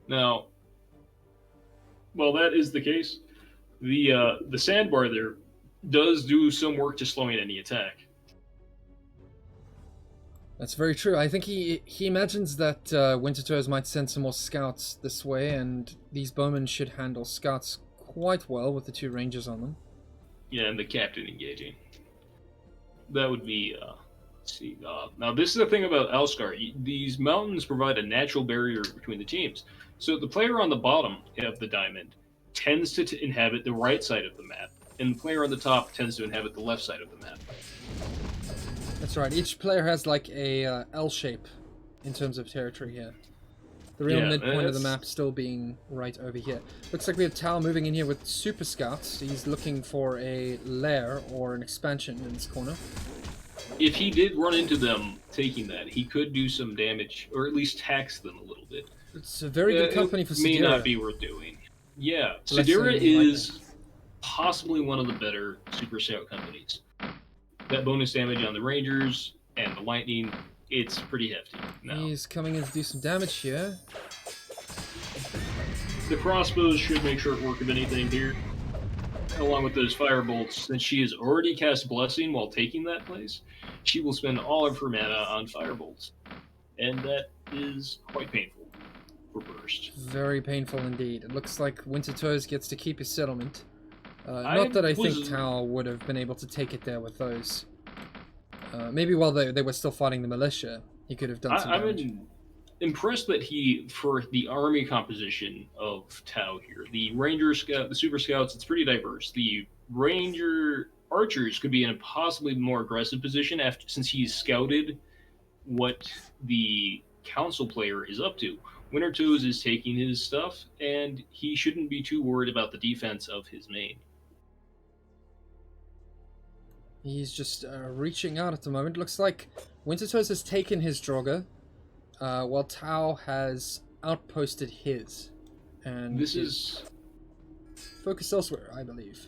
Now, while that is the case, the sandbar there does do some work to slowing any attack. That's very true. I think he imagines that Wintertoes might send some more scouts this way, and these bowmen should handle scouts quite well with the two rangers on them. Yeah, and the captain engaging. That would be... let's see. Now, this is the thing about Alskar. These mountains provide a natural barrier between the teams. So the player on the bottom of the diamond tends to inhabit the right side of the map, and the player on the top tends to inhabit the left side of the map. That's right. Each player has like a L shape in terms of territory here. The real midpoint of the map still being right over here. Looks like we have Tau moving in here with super scouts. He's looking for a lair or an expansion in this corner. If he did run into them taking that, he could do some damage, or at least tax them a little bit. It's a very good company for Sidira. May not be worth doing. Yeah, Sidira is possibly one of the better super scout companies. That bonus damage on the Rangers and the Lightning, it's pretty hefty. Now, he's coming in to do some damage here. The crossbows should make short work of anything here. Along with those firebolts, since she has already cast Blessing while taking that place, she will spend all of her mana on firebolts. And that is quite painful for Burst. Very painful indeed. It looks like Wintertoes gets to keep his settlement. Not that I think Tau would have been able to take it there with those. Maybe while they were still fighting the militia, he could have done some damage. I'm impressed that he, for the army composition of Tau here, the Ranger Scout, the Super Scouts, it's pretty diverse. The Ranger Archers could be in a possibly more aggressive position since he's scouted what the Council player is up to. Wintertoes is taking his stuff, and he shouldn't be too worried about the defense of his main. He's just reaching out at the moment. Looks like Wintertoes has taken his Draugr, while Tau has outposted his. And this is focused elsewhere, I believe.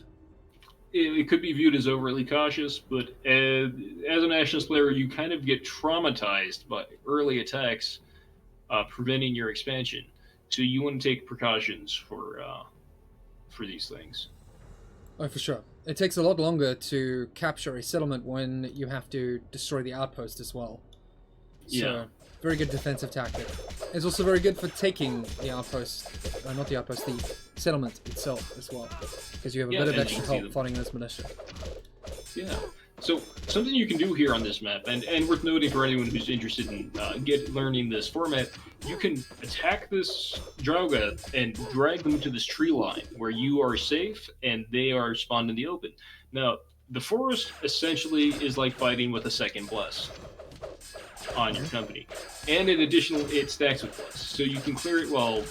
It could be viewed as overly cautious, but as a Nationalist player, you kind of get traumatized by early attacks preventing your expansion. So you want to take precautions for these things. Oh, for sure. It takes a lot longer to capture a settlement when you have to destroy the outpost as well. So, Yeah. very good defensive tactic. It's also very good for taking the outpost, not the outpost, the settlement itself as well, because you have a bit of extra help fighting this militia. Yeah. So something you can do here on this map, and worth noting for anyone who's interested in learning this format, you can attack this Drauga and drag them to this tree line where you are safe and they are spawned in the open. Now, the forest essentially is like fighting with a second bless on your company, and in addition, it stacks with bless, so you can clear it while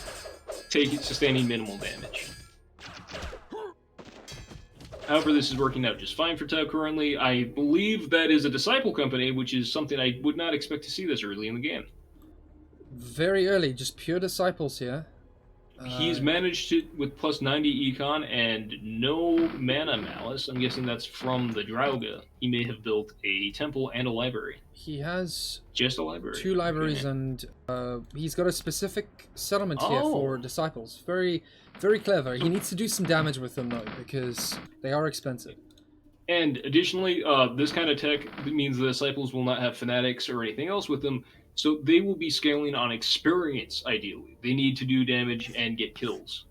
sustaining minimal damage. However, this is working out just fine for Tau currently. I believe that is a Disciple company, which is something I would not expect to see this early in the game. Very early, just pure Disciples here. He's managed it with plus 90 econ and no mana malice. I'm guessing that's from the Drauga. He may have built a temple and a library. He has just a library. 2 libraries, and he's got a specific settlement here for Disciples. Very, very clever. He needs to do some damage with them though, because they are expensive. And additionally, this kind of tech means the Disciples will not have fanatics or anything else with them, so they will be scaling on experience, ideally. They need to do damage and get kills.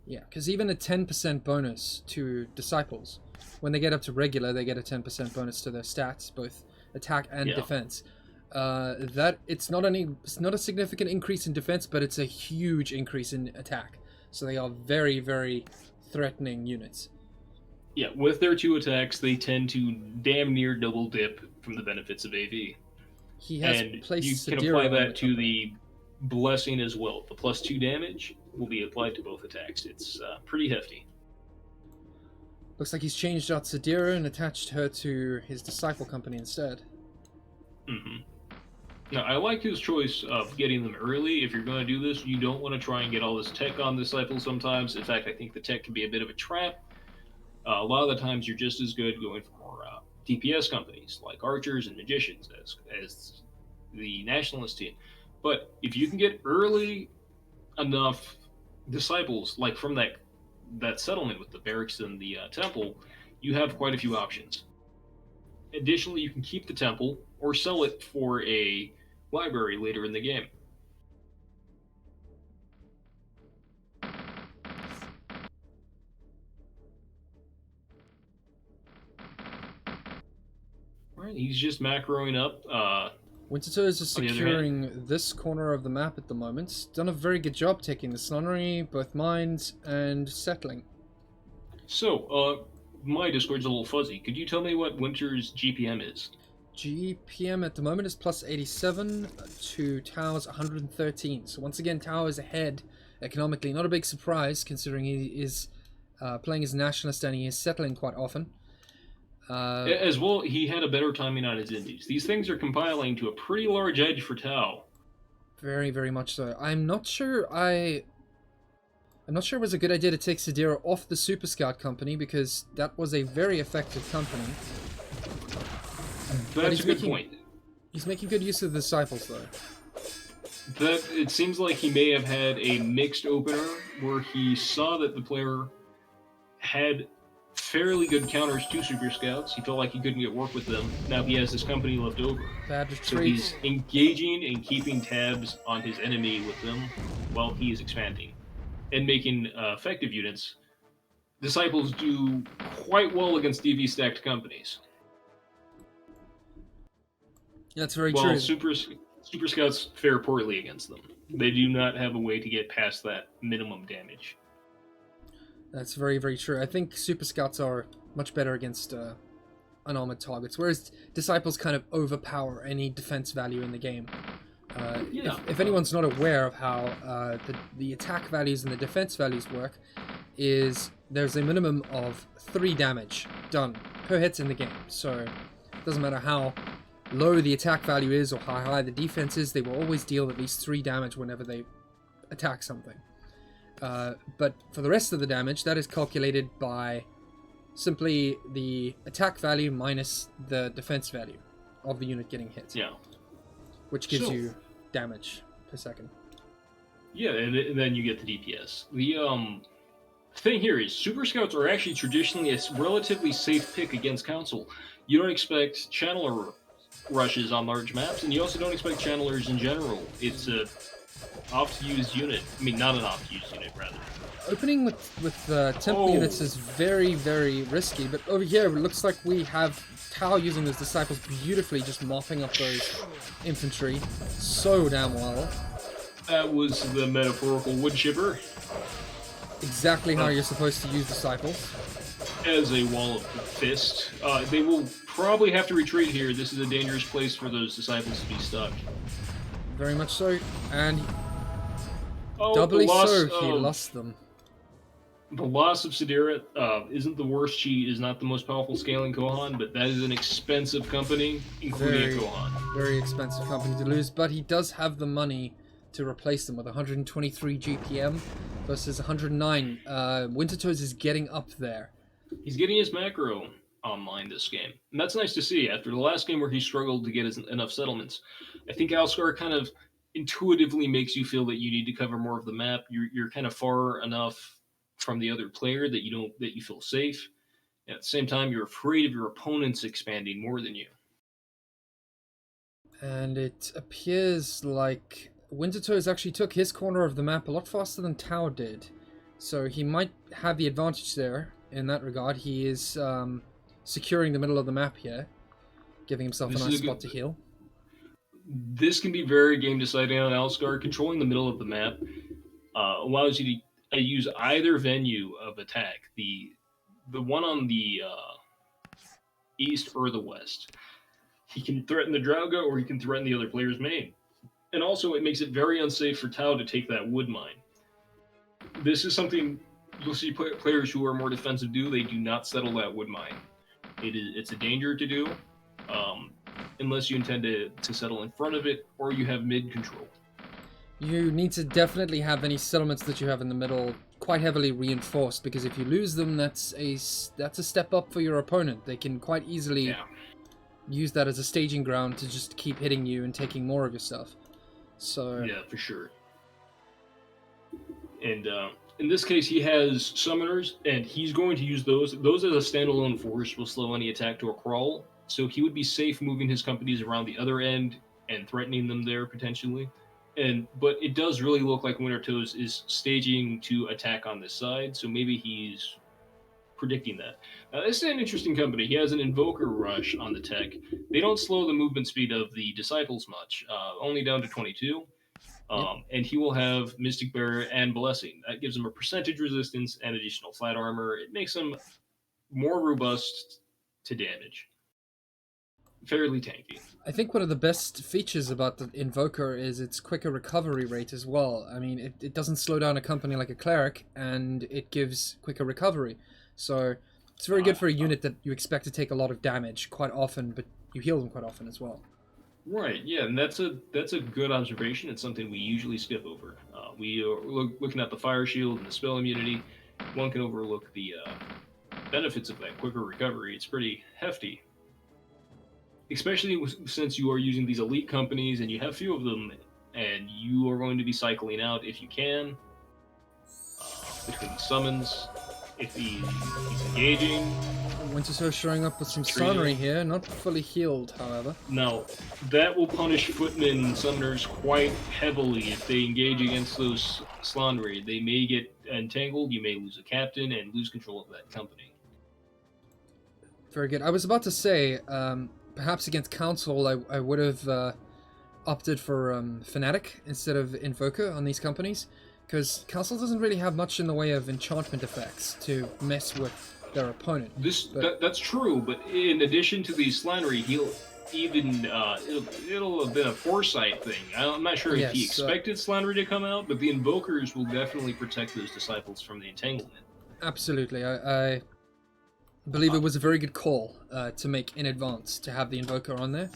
Yeah, because even a 10% bonus to Disciples, when they get up to regular, they get a 10% bonus to their stats, both attack and defense. It's not a significant increase in defense, but it's a huge increase in attack. So they are very, very threatening units. Yeah, with their 2 attacks, they tend to damn near double dip from the benefits of AV. He has and placed you can apply that to the blessing as well. The plus 2 damage will be applied to both attacks. It's pretty hefty. Looks like he's changed out Sadira and attached her to his Disciple company instead. Now, I like his choice of getting them early. If you're going to do this, you don't want to try and get all this tech on Disciple sometimes. In fact, I think the tech can be a bit of a trap. A lot of the times, you're just as good going for DPS companies like archers and magicians as the Nationalist team. But if you can get early enough Disciples, like from that settlement with the barracks and the temple, you have quite a few options. Additionally, you can keep the temple or sell it for a library later in the game. Right, he's just macroing up. Wintertoes is securing this corner of the map at the moment. Done a very good job taking this nunnery, both mines, and settling. So, my Discord's a little fuzzy. Could you tell me what Winter's GPM is? GPM at the moment is plus 87 to Tau's 113. So once again, Tau is ahead economically. Not a big surprise, considering he is playing as Nationalist and he is settling quite often. As well, he had a better timing on his indies. These things are compiling to a pretty large edge for Tau. Very, very much so. I'm not sure it was a good idea to take Sadira off the Super Scout company, because that was a very effective company. That's a good point. He's making good use of the Disciples, though. It seems like he may have had a mixed opener where he saw that the player had fairly good counters to Super Scouts. He felt like he couldn't get work with them. Now he has this company left over. Bad retreat. So he's engaging and keeping tabs on his enemy with them while he is expanding and making effective units. Disciples do quite well against DV stacked companies. That's very true. Super Scouts fare poorly against them. They do not have a way to get past that minimum damage. That's very, very true. I think Super Scouts are much better against unarmored targets, whereas Disciples kind of overpower any defense value in the game. If anyone's not aware of how the attack values and the defense values work, is there's a minimum of 3 damage done per hit in the game. So it doesn't matter how low the attack value is or how high the defense is, they will always deal at least 3 damage whenever they attack something. But for the rest of the damage, that is calculated by simply the attack value minus the defense value of the unit getting hit. Yeah. Which gives you damage per second. Yeah, and then you get the DPS. The thing here is Super Scouts are actually traditionally a relatively safe pick against Council. You don't expect Channeler rushes on large maps, and you also don't expect Channelers in general. It's a oft-used unit. I mean, not an oft-used unit, rather. Opening with temple units is very, very risky, but over here it looks like we have Tau using those disciples beautifully, just mopping up those infantry so damn well. That was the metaphorical wood chipper. Exactly how you're supposed to use disciples. As a wall of fist. They will probably have to retreat here. This is a dangerous place for those disciples to be stuck. Very much so, and doubly so, he lost them. The loss of Sidera isn't the worst. She is not the most powerful scaling Kohan, but that is an expensive company, including a Kohan. Very expensive company to lose, but he does have the money to replace them with 123 GPM versus 109. Wintertoes is getting up there. He's getting his macro online this game, and that's nice to see. After the last game where he struggled to get enough settlements, I think Alskar kind of intuitively makes you feel that you need to cover more of the map. You're kind of far enough from the other player that you feel safe. And at the same time, you're afraid of your opponents expanding more than you. And it appears like Wintertoes actually took his corner of the map a lot faster than Tau did, so he might have the advantage there in that regard. He is securing the middle of the map here, giving himself a nice spot to heal. This can be very game deciding on Alskar. Controlling the middle of the map allows you to use either venue of attack, the one on the east or the west. He can threaten the Draugr, or he can threaten the other player's main. And also, it makes it very unsafe for Tau to take that wood mine. This is something you'll see players who are more defensive do. They do not settle that wood mine. It's a danger to do, unless you intend to settle in front of it, or you have mid control. You need to definitely have any settlements that you have in the middle quite heavily reinforced, because if you lose them, that's a step up for your opponent. They can quite easily use that as a staging ground to just keep hitting you and taking more of your stuff. So yeah, for sure. And in this case, he has summoners, and he's going to use those. Those as a standalone force will slow any attack to a crawl. So he would be safe moving his companies around the other end and threatening them there potentially. But it does really look like Wintertoes is staging to attack on this side, so maybe he's predicting that. This is an interesting company. He has an Invoker Rush on the tech. They don't slow the movement speed of the Disciples much, only down to 22. And he will have Mystic Bearer and Blessing. That gives him a percentage resistance and additional flat armor. It makes him more robust to damage. Fairly tanky. I think one of the best features about the Invoker is its quicker recovery rate as well. I mean, it doesn't slow down a company like a Cleric, and it gives quicker recovery. So it's very good for a unit that you expect to take a lot of damage quite often, but you heal them quite often as well. Right, yeah, and that's a good observation. It's something we usually skip over. We are looking at the Fire Shield and the Spell Immunity. One can overlook the benefits of that quicker recovery. It's pretty hefty. Especially since you are using these elite companies and you have few of them, and you are going to be cycling out if you can, between summons, if he's engaging. Wintertoes showing up with some Sonnery here, not fully healed, however. Now, that will punish footmen summoners quite heavily if they engage against those Sonnery. They may get entangled, you may lose a captain, and lose control of that company. Very good. I was about to say, perhaps against Council, I would have opted for Fanatic instead of Invoker on these companies, because Council doesn't really have much in the way of enchantment effects to mess with their opponent. That's true, but in addition to the Slannery, it'll have been a foresight thing. I'm not sure if he expected Slannery to come out, but the Invokers will definitely protect those disciples from the entanglement. Absolutely. I believe it was a very good call to make in advance to have the Invoker on there.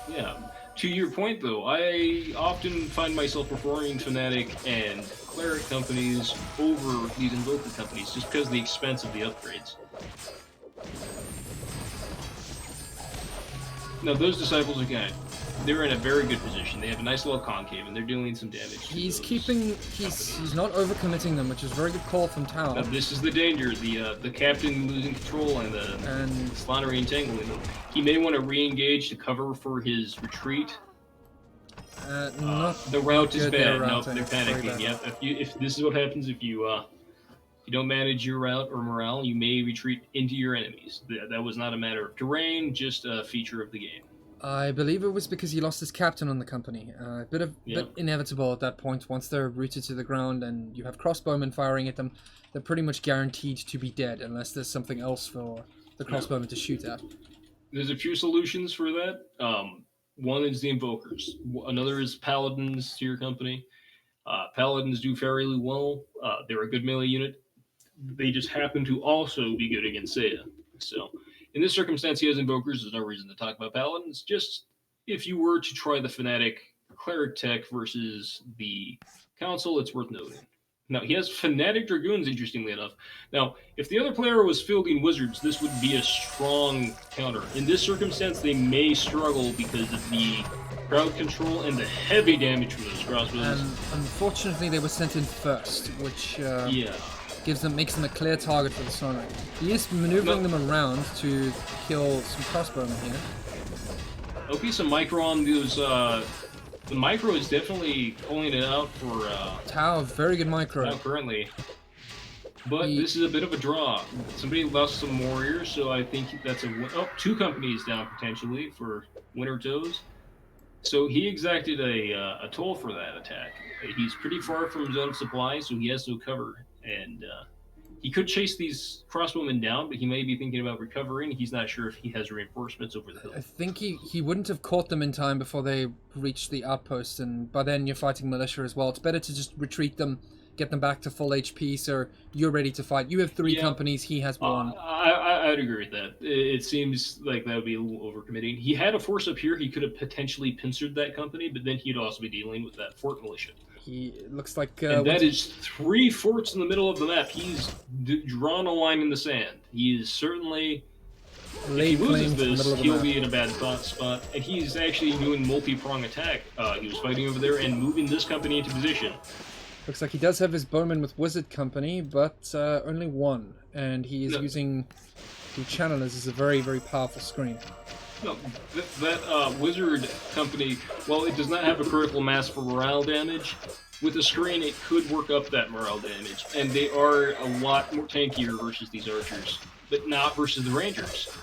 Yeah. To your point, though, I often find myself preferring Fnatic and Cleric companies over these Invoker companies just because of the expense of the upgrades. Now, those disciples, again, they're in a very good position. They have a nice little concave, and they're doing some damage. He's not overcommitting them, which is a very good call from Tau. Now, this is the danger: the captain losing control and the Slannery entangling them. He may want to re-engage to cover for his retreat. The route is bad. Nope, they're panicking. Yep. If this is what happens if you don't manage your route or morale, you may retreat into your enemies. That was not a matter of terrain, just a feature of the game. I believe it was because he lost his captain on the company. Bit inevitable at that point. Once they're rooted to the ground and you have crossbowmen firing at them, they're pretty much guaranteed to be dead unless there's something else for the crossbowmen to shoot at. There's a few solutions for that. One is the Invokers. Another is Paladins to your company. Paladins do fairly well. They're a good melee unit. They just happen to also be good against Seiya. So, in this circumstance, he has Invokers. There's no reason to talk about Paladins. Just if you were to try the Fnatic Cleric tech versus the Council, it's worth noting. Now, he has Fnatic Dragoons, interestingly enough. Now, if the other player was fielding Wizards, this would be a strong counter. In this circumstance, they may struggle because of the crowd control and the heavy damage from those crossbows. And unfortunately, they were sent in first, which makes them a clear target for the Sonar. He is maneuvering them around to kill some crossbowmen here. Okay, some micro on those. The micro is definitely pulling it out for Tau. Very good micro. Tau currently, but this is a bit of a draw. Somebody lost some warriors, so I think that's two companies down potentially for Wintertoes. So he exacted a toll for that attack. He's pretty far from zone of supply, so he has no cover. And he could chase these crossbowmen down, but he may be thinking about recovering. He's not sure if he has reinforcements over the hill. I think he wouldn't have caught them in time before they reached the outpost, and by then you're fighting militia as well. It's better to just retreat them, get them back to full HP, so you're ready to fight. You have three companies, he has one. I'd agree with that. It seems like that would be a little overcommitting. He had a force up here. He could have potentially pincered that company, but then he'd also be dealing with that fort militia. He looks like... and that is 3 forts in the middle of the map. He's drawn a line in the sand. He is certainly... If he loses this, he'll be in a bad spot. And he's actually doing multi-prong attack. He was fighting over there and moving this company into position. Looks like he does have his bowman with Wizard Company, but only one. And he is using the channelers as a very, very powerful screen. No, that Wizard Company, while it does not have a critical mass for morale damage, with a screen it could work up that morale damage. And they are a lot more tankier versus these archers, but not versus the rangers.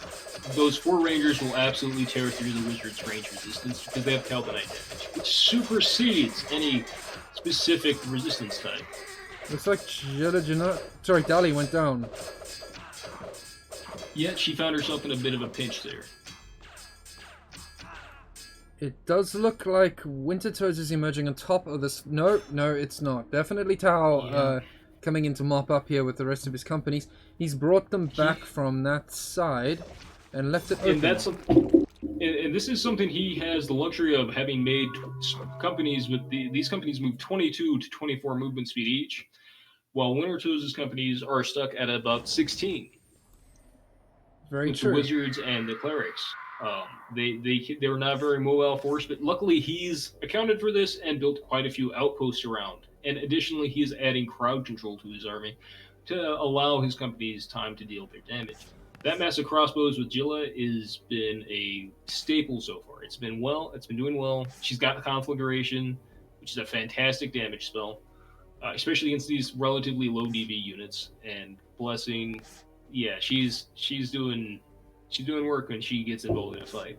Those 4 rangers will absolutely tear through the Wizard's range resistance because they have Caldonite damage, which supersedes any specific resistance type. Looks like Dali went down. Yet she found herself in a bit of a pinch there. It does look like Wintertoes is emerging on top of this. No, it's not. Definitely Tau coming in to mop up here with the rest of his companies. He's brought them back from that side and left it open. And this is something he has the luxury of having made companies with these companies move 22 to 24 movement speed each, while Wintertoes' companies are stuck at about 16. Very with true. The Wizards and the Clerics. They were not very mobile force, but luckily he's accounted for this and built quite a few outposts around. And additionally, he's adding crowd control to his army to allow his companies time to deal their damage. That massive crossbows with Jilla has been a staple so far. It's been doing well. She's got the conflagration, which is a fantastic damage spell, especially against these relatively low DV units. And Blessing, she's doing work when she gets involved in a fight.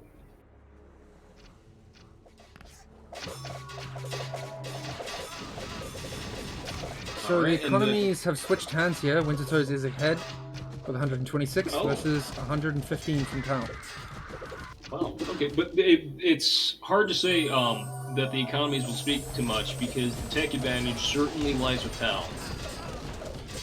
So the economies have switched hands here. Wintertoes is ahead with 126 versus 115 from Tau. Wow. Okay, but it's hard to say that the economies will speak too much because the tech advantage certainly lies with Tau.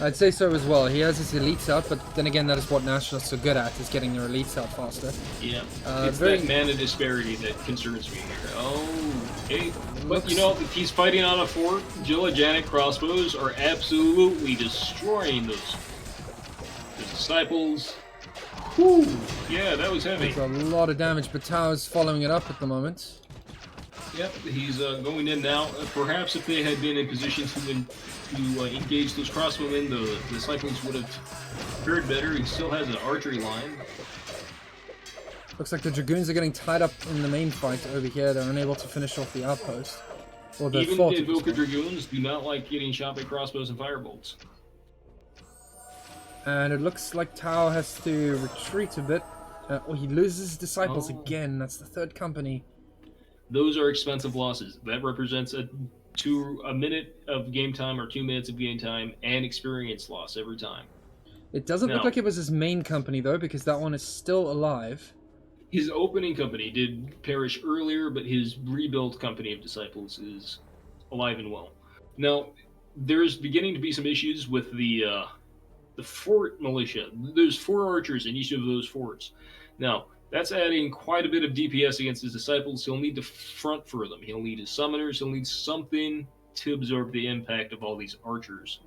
I'd say so as well. He has his elites out, but then again, that is what Nationalists are good at, is getting their elites out faster. Yeah, it's that mana disparity that concerns me here. Okay. But you know, if he's fighting on a fort, Jillajanic crossbows are absolutely destroying those disciples. Whew. Yeah, that was heavy. There's a lot of damage, but Tau is following it up at the moment. Yep, he's going in now. Perhaps if they had been in position to engage those crossbowmen, the Disciples would have fared better. He still has an archery line. Looks like the Dragoons are getting tied up in the main fight over here. They're unable to finish off the outpost. Or the Even fort. Invoker Dragoons do not like getting shot by crossbows and firebolts. And it looks like Tau has to retreat a bit. Or he loses his Disciples again. That's the third company. Those are expensive losses. That represents a minute of game time or 2 minutes of game time and experience loss every time. It doesn't look like it was his main company, though, because that one is still alive. His opening company did perish earlier, but his rebuilt company of Disciples is alive and well. Now, there's beginning to be some issues with the fort militia. There's 4 archers in each of those forts. Now, that's adding quite a bit of DPS against his Disciples. He'll need to front for them. He'll need his summoners. He'll need something to absorb the impact of all these archers.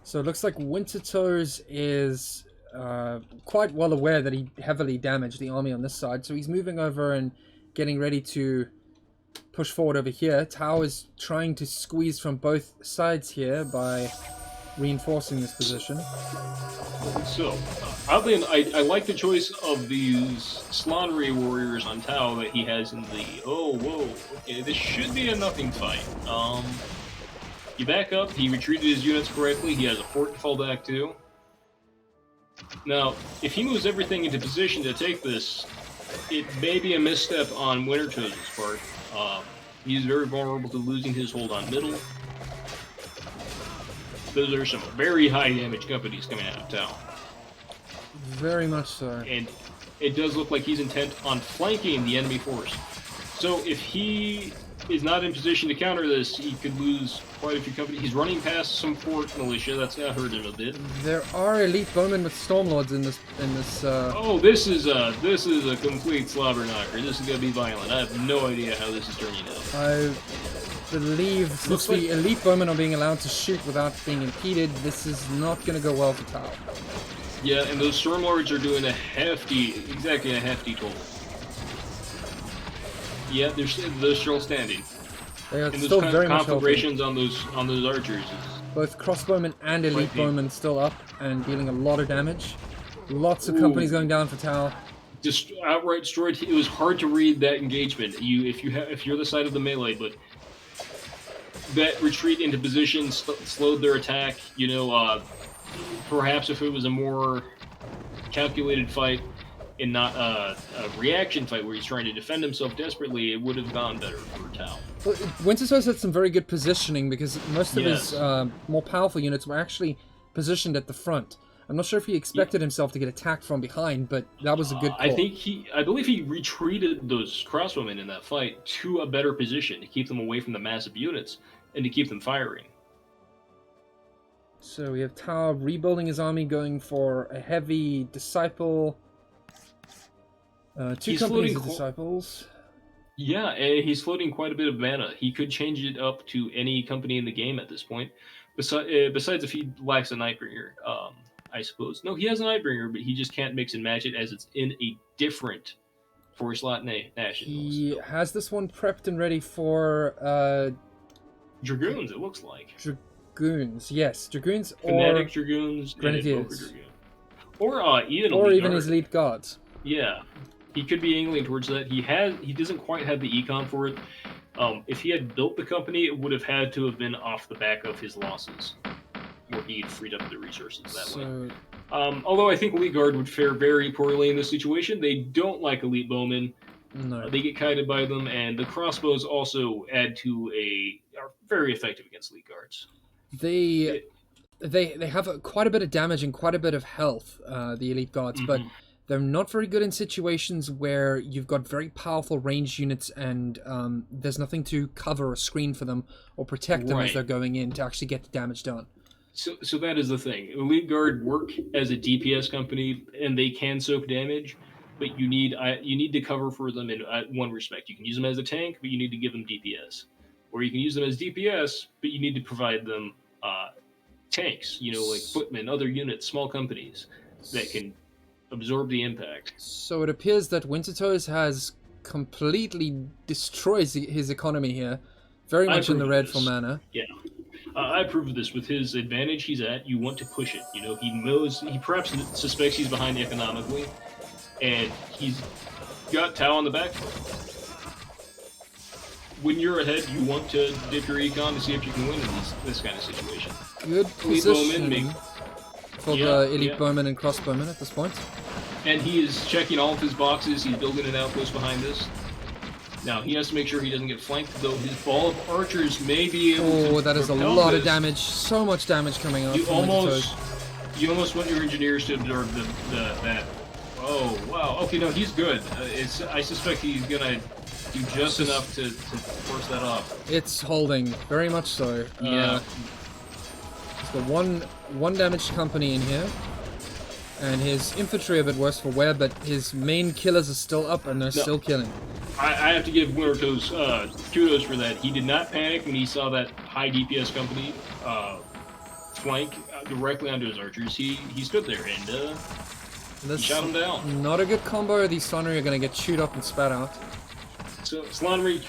So it looks like Wintertoes is quite well aware that he heavily damaged the army on this side. So he's moving over and getting ready to push forward over here. Tau is trying to squeeze from both sides here by reinforcing this position. So, oddly, I like the choice of these Slannery warriors on Tau that he has in the... Oh, whoa. Okay, this should be a nothing fight. You back up. He retreated his units correctly. He has a fort to fall back to. Now, if he moves everything into position to take this, it may be a misstep on Wintertoes' part. He's very vulnerable to losing his hold on middle. Those are some very high damage companies coming out of Tau. Very much so. And it does look like he's intent on flanking the enemy force. So if he is not in position to counter this, he could lose quite a few companies. He's running past some fort militia. That's gonna hurt him a bit. There are elite bowmen with stormlords in this. Oh, this is a complete slobber knocker. This is gonna be violent. I have no idea how this is turning out. I believe since the elite bowmen are being allowed to shoot without being impeded, this is not going to go well for Tau. Yeah, and those stormlords are doing exactly a hefty toll. Yeah, they're still standing. They are and still those very much conflagrations on those archers. Both crossbowmen and elite bowmen still up and dealing a lot of damage. Lots of companies going down for Tau. Just outright destroyed. It was hard to read that engagement. If you're the side of the melee, but that retreat into position slowed their attack. Perhaps if it was a more calculated fight and not a reaction fight where he's trying to defend himself desperately, it would have gone better for Tau. Well, Wintertoes had some very good positioning because most of his more powerful units were actually positioned at the front. I'm not sure if he expected himself to get attacked from behind, but that was a good call. I believe he retreated those crossbowmen in that fight to a better position to keep them away from the massive units and to keep them firing. So we have Tau rebuilding his army, going for a heavy disciple. Two companies of disciples. Yeah, he's floating quite a bit of mana. He could change it up to any company in the game at this point. Besides if he lacks a Nightbringer, I suppose. No, he has a Nightbringer, but he just can't mix and match it as it's in a different 4-slot Nationalist. He has this one prepped and ready for... Dragoons, it looks like. Dragoons, yes. Dragoons Fanatic Dragoons, Grenadiers. Or even his elite guards. Yeah. He could be angling towards that. He doesn't quite have the econ for it. If he had built the company, it would have had to have been off the back of his losses, where he freed up the resources that way. Although I think Elite Guard would fare very poorly in this situation. They don't like Elite Bowmen. No. They get kited by them, and the crossbows also are very effective against Elite Guards. They have quite a bit of damage and quite a bit of health, the Elite Guards, but they're not very good in situations where you've got very powerful ranged units and there's nothing to cover or screen for them or protect them as they're going in to actually get the damage done. So that is the thing. Elite Guard work as a DPS company, and they can soak damage, but you need to cover for them in one respect. You can use them as a tank, but you need to give them DPS. Or you can use them as DPS, but you need to provide them tanks, like footmen, other units, small companies that can absorb the impact. So it appears that Wintertoes has completely destroys his economy here. Very much in the red for mana. Yeah. I approve of this. With his advantage he's at, you want to push it. You know, he knows, he perhaps suspects he's behind economically, and he's got Tau on the back foot. When you're ahead, you want to dip your econ to see if you can win in this kind of situation. Good position for the elite bowman and crossbowman at this point. And he is checking all of his boxes. He's building an outpost behind this. Now, he has to make sure he doesn't get flanked, though his ball of archers may be able to. Oh, that is a lot of damage. So much damage coming out from Wintertoes. You almost want your engineers to absorb that. Oh, wow. Okay, no, he's good. I suspect he's going to do just enough to force that off. It's holding, very much so. Yeah. It's the one damaged company in here. And his infantry a bit worse for wear, but his main killers are still up and they're still killing. I have to give Wintertoes kudos for that. He did not panic when he saw that high DPS company flank directly onto his archers. He stood there and he shot him down. Not a good combo. These Sonnery are going to get chewed up and spat out. So Slannery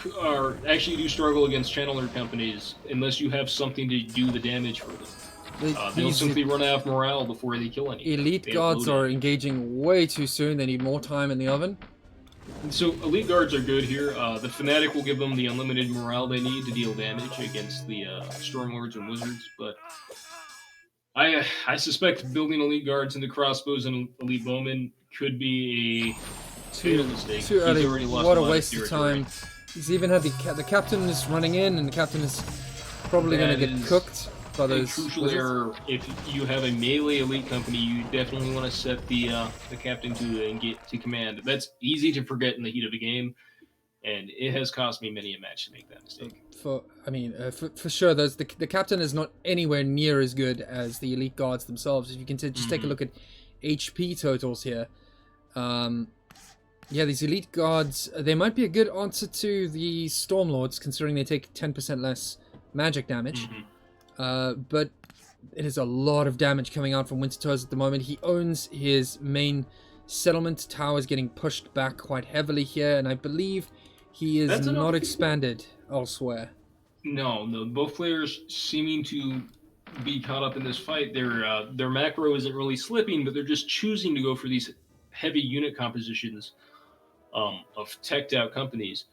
actually do struggle against channeler companies unless you have something to do the damage for them. They'll simply run out of morale before they kill anything. Elite guards are engaging way too soon. They need more time in the oven. So elite guards are good here. The Fnatic will give them the unlimited morale they need to deal damage against the Stormlords and Wizards, but I suspect building elite guards into crossbows and elite bowmen could be a fatal mistake. Too early. What a waste of time. He's even had the captain is running in, and the captain is probably going to get cooked by those. Crucial error. If you have a melee elite company, you definitely want to set the captain to command. That's easy to forget in the heat of a game, and it has cost me many a match to make that mistake. For sure, the captain is not anywhere near as good as the elite guards themselves. If you can just take a look at HP totals here. Yeah, these elite guards, they might be a good answer to the Stormlords, considering they take 10% less magic damage. But it is a lot of damage coming out from Wintertoes at the moment. He owns his main settlement. Tau is getting pushed back quite heavily here, and I believe he is not expanded elsewhere. No, both players seeming to be caught up in this fight. Their macro isn't really slipping, but they're just choosing to go for these heavy unit compositions of teched out companies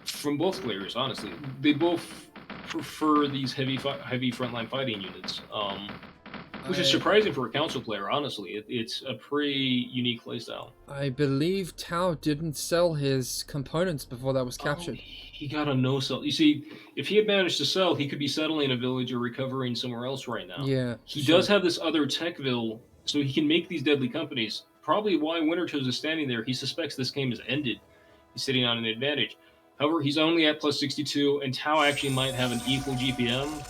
from both players. Honestly, they both prefer these heavy frontline fighting units, which is surprising for a council player. Honestly, it's a pretty unique playstyle. I believe Tau didn't sell his components before that was captured. He got a no sell. You see, if he had managed to sell, he could be settling a village or recovering somewhere else right now. Yeah, he does have this other techville, so he can make these deadly companies. Probably why Wintertoes is standing there. He suspects this game has ended. He's sitting on an advantage. However, he's only at plus 62, and Tau actually might have an equal GPM.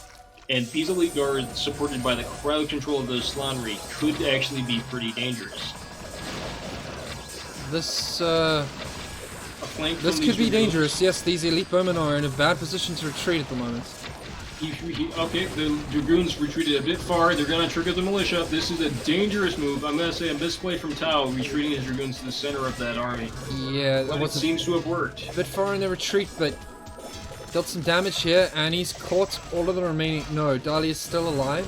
And these elite guards, supported by the crowd control of those Slannery, could actually be pretty dangerous. This could be dangerous. Yes, these elite bowmen are in a bad position to retreat at the moment. Okay, the Dragoons retreated a bit far. They're going to trigger the militia. This is a dangerous move. I'm going to say a misplay from Tau, retreating his Dragoons to the center of that army. Yeah, but it seems to have worked. A bit far in the retreat, but dealt some damage here, and he's caught all of the remaining. No, Dahlia is still alive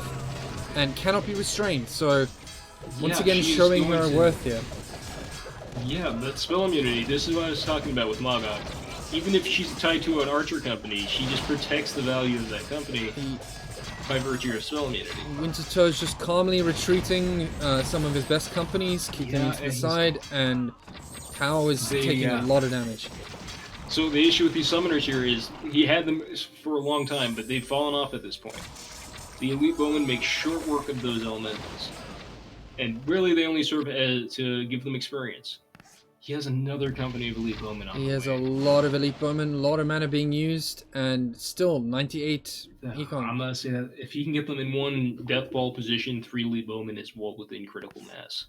and cannot be restrained. So once again, showing her worth here. Yeah, that spell immunity. This is what I was talking about with Magog. Even if she's tied to an archer company, she just protects the value of that company by virtue of spell immunity. Wintertoes just calmly retreating some of his best companies, keeping them to the side, and Tau is taking a lot of damage. So the issue with these summoners here is he had them for a long time, but they've fallen off at this point. The elite bowmen make short work of those elementals, and really they only serve to give them experience. He has another company of elite bowmen on the way. He has a lot of elite bowmen, a lot of mana being used, and still 98 econ. I'm gonna say that if he can get them in one death ball position, 3 elite bowmen is well within critical mass.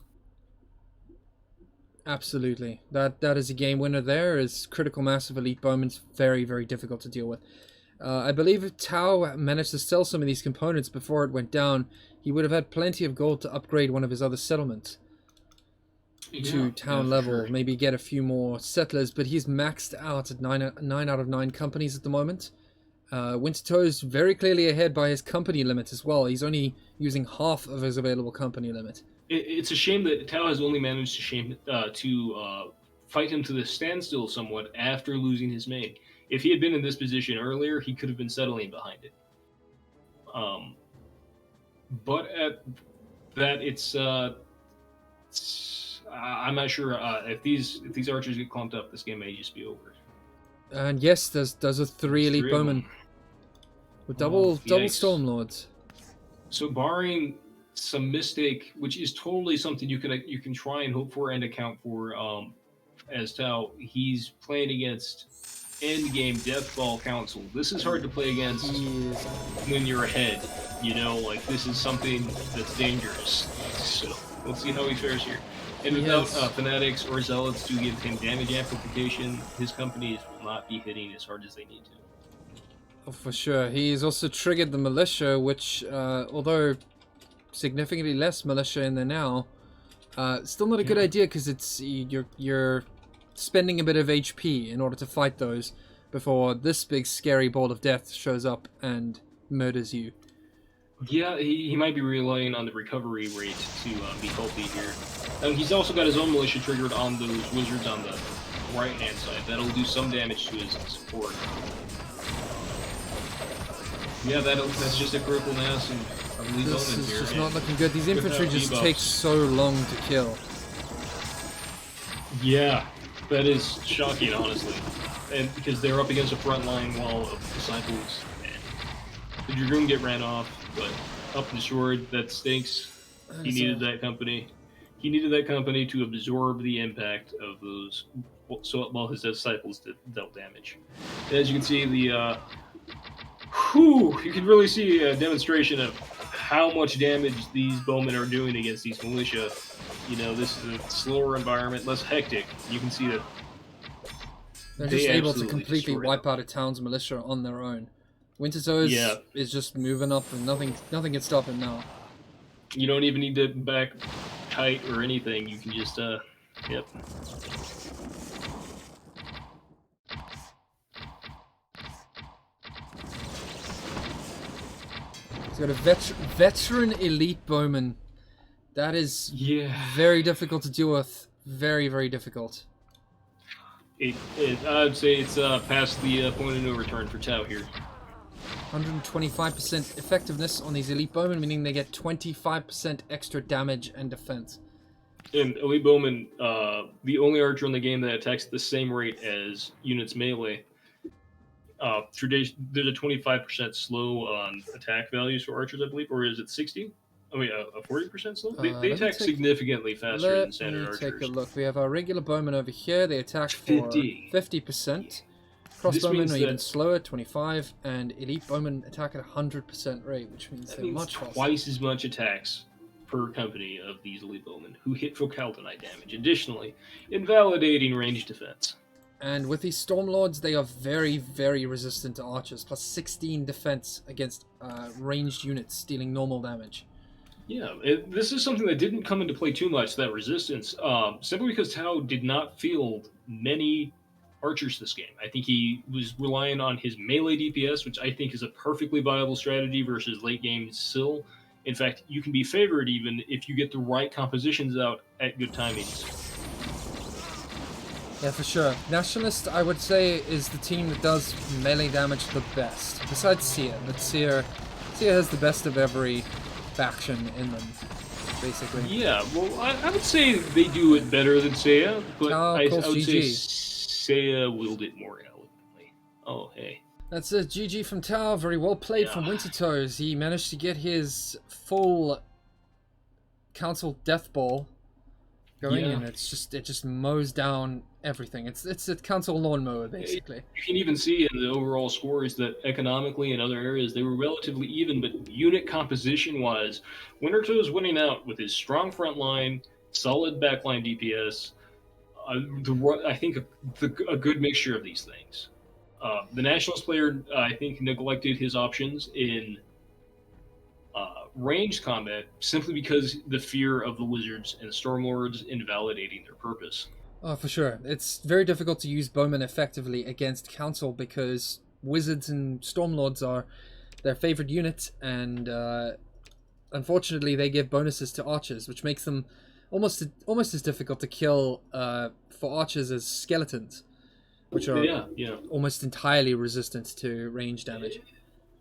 Absolutely. That is a game winner there. Is critical mass of elite bowmen is very, very difficult to deal with. I believe if Tau managed to sell some of these components before it went down, he would have had plenty of gold to upgrade one of his other settlements. to town level, maybe get a few more settlers, but he's maxed out at 9 out of 9 companies at the moment. Wintertoes very clearly ahead by his company limit as well. He's only using half of his available company limit. It's a shame that Tau has only managed to fight him to the standstill somewhat after losing his main. If he had been in this position earlier, he could have been settling behind it. But at that, I'm not sure if these archers get clumped up, this game may just be over. And yes, there's a 3 elite bowmen with double Stormlords. So barring some mistake, which is totally something you can try and hope for and account for, as Tau, he's playing against endgame Deathball Council. This is hard to play against when you're ahead. You know, like this is something that's dangerous. So we'll see how he fares here. And without fanatics or zealots to give him damage amplification, his companies will not be hitting as hard as they need to. Oh, for sure. He's also triggered the militia, which, although significantly less militia in there now, still not a good idea because it's you're spending a bit of HP in order to fight those before this big scary ball of death shows up and murders you. Yeah, he might be relying on the recovery rate to be healthy here. And he's also got his own militia triggered on those wizards on the right-hand side. That'll do some damage to his support. Yeah, that's just a critical mass and this is just not looking good. These infantry just take so long to kill. Yeah, that is shocking, honestly. And because they're up against a front line wall of disciples. The Dragoon get ran off, but up and destroyed. That stinks. He needed that company. He needed that company to absorb the impact of those. So while his disciples dealt damage. As you can see, you can really see a demonstration of how much damage these bowmen are doing against these militia. You know, this is a slower environment, less hectic. You can see that they're just able to completely wipe out a town's militia on their own. Wintertoes is just moving up, and nothing can stop him now. You don't even need to back tight or anything. You can just, yep. He's got a veteran elite bowman. That is very difficult to deal with. Very, very difficult. I'd say it's past the point of no return for Tau here. 125% effectiveness on these elite bowmen, meaning they get 25% extra damage and defense. And elite bowman, the only archer in the game that attacks at the same rate as units melee. There's a 25% slow on attack values for archers, I believe, or is it 60? I mean, a 40% slow? They attack significantly faster than standard archers. Take a look. We have our regular bowmen over here. They attack for 50%. Crossbowmen are even slower, 25, and elite bowmen attack at 100% rate, which means they're much faster. Twice as much attacks per company of these elite bowmen, who hit Focaltonite damage. Additionally, invalidating range defense. And with these Stormlords, they are very, very resistant to archers, plus 16 defense against ranged units dealing normal damage. Yeah, this is something that didn't come into play too much, that resistance, simply because Tau did not field many archers this game. I think he was relying on his melee DPS, which I think is a perfectly viable strategy versus late game Syl. In fact, you can be favored even if you get the right compositions out at good timings. Yeah, for sure. Nationalist, I would say, is the team that does melee damage the best, besides Seer. But Seer has the best of every faction in them, basically. Yeah, well, I would say they do it better than Seiya, but I would say Seiya willed it more elegantly. Oh, hey. That's a GG from Tau. Very well played from Wintertoes. He managed to get his full Council Death Ball going, and it just mows down everything. It's a Council lawnmower, basically. You can even see in the overall scores that economically in other areas they were relatively even, but unit composition-wise, Wintertoes winning out with his strong front line, solid backline DPS. I think a good mixture of these things. The Nationalist player, I think, neglected his options in ranged combat simply because the fear of the wizards and stormlords invalidating their purpose. Oh, for sure. It's very difficult to use bowmen effectively against council because wizards and stormlords are their favorite unit, and unfortunately they give bonuses to archers, which makes them almost as difficult to kill for archers as skeletons, which are almost entirely resistant to range damage.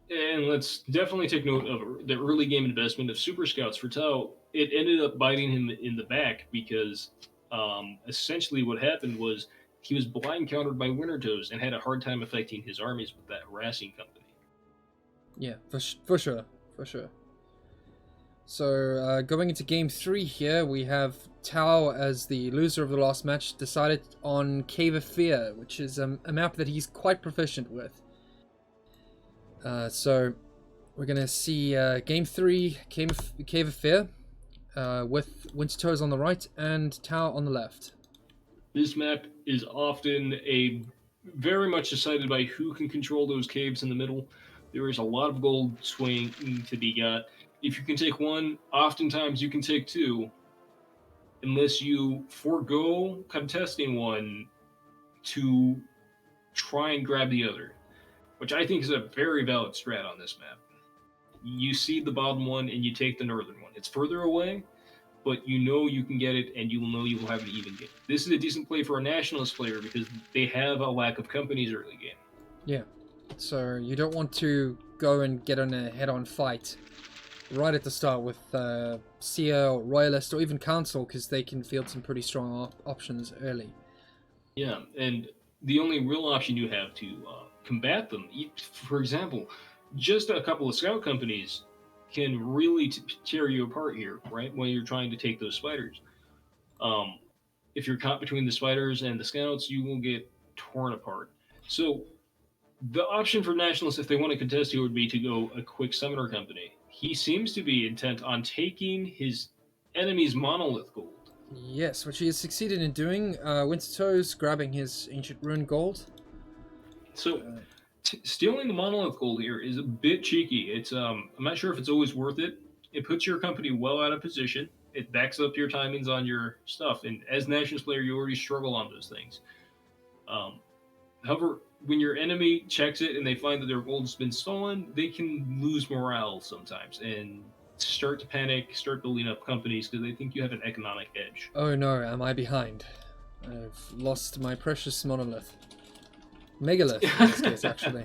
And let's definitely take note of the early game investment of Super Scouts for Tau. It ended up biting him in the back because essentially what happened was he was blind countered by Wintertoes and had a hard time affecting his armies with that harassing company. Yeah, for sure. So going into game 3 here, we have Tau, as the loser of the last match, decided on Cave of Fear, which is a map that he's quite proficient with. So we're going to see game 3, Cave of Fear, with Wintertoes on the right and Tau on the left. This map is often very much decided by who can control those caves in the middle. There is a lot of gold swing to be got. If you can take one, oftentimes you can take two, unless you forego contesting one to try and grab the other, which I think is a very valid strat on this map. You see the bottom one and you take the northern one. It's further away, but you know you can get it, and you will know you will have an even game. This is a decent play for a Nationalist player because they have a lack of companies early game. Yeah, so you don't want to go and get on a head-on fight right at the start with Seer, or Royalist, or even Council, because they can field some pretty strong options early. Yeah, and the only real option you have to combat them, for example, just a couple of scout companies can really tear you apart here, right? When you're trying to take those spiders. If you're caught between the spiders and the scouts, you will get torn apart. So the option for Nationalists, if they want to contest you, would be to go a quick summoner company. He seems to be intent on taking his enemy's monolith gold. Yes, which he has succeeded in doing. Wintertoes grabbing his ancient rune gold. So stealing the monolith gold here is a bit cheeky. It's I'm not sure if it's always worth it. It puts your company well out of position. It backs up your timings on your stuff, and as Nationalist player, you already struggle on those things. However, when your enemy checks it and they find that their gold's been stolen, they can lose morale sometimes and start to panic, start building up companies because they think you have an economic edge. Oh no, am I behind? I've lost my precious monolith. Megalith, in this case, actually.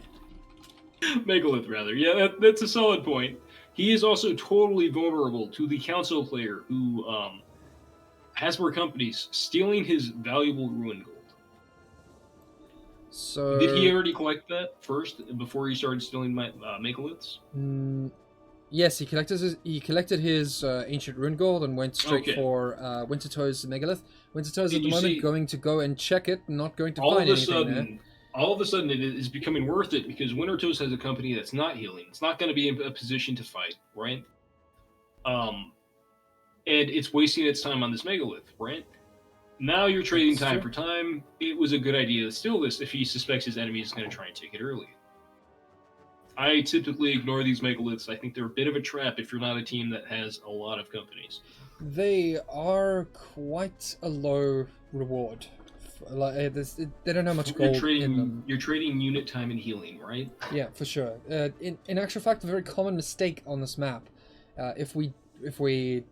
Megalith, rather. Yeah, that's a solid point. He is also totally vulnerable to the council player who has more companies stealing his valuable ruin gold. So did he already collect that first before he started stealing my megaliths? Yes, he collected his ancient rune gold and went straight for Wintertoes megalith. Wintertoes at the moment going to go and check it, not going to find anything there. All of a sudden, it is becoming worth it because Wintertoes has a company that's not healing. It's not going to be in a position to fight, right? And it's wasting its time on this megalith, right? Now you're trading time for time. It was a good idea to steal this if he suspects his enemy is going to try and take it early. I typically ignore these megaliths. I think they're a bit of a trap if you're not a team that has a lot of companies. They are quite a low reward. Like, they don't have much gold in them. You're trading unit time and healing, right? Yeah, for sure. In actual fact, a very common mistake on this map, if we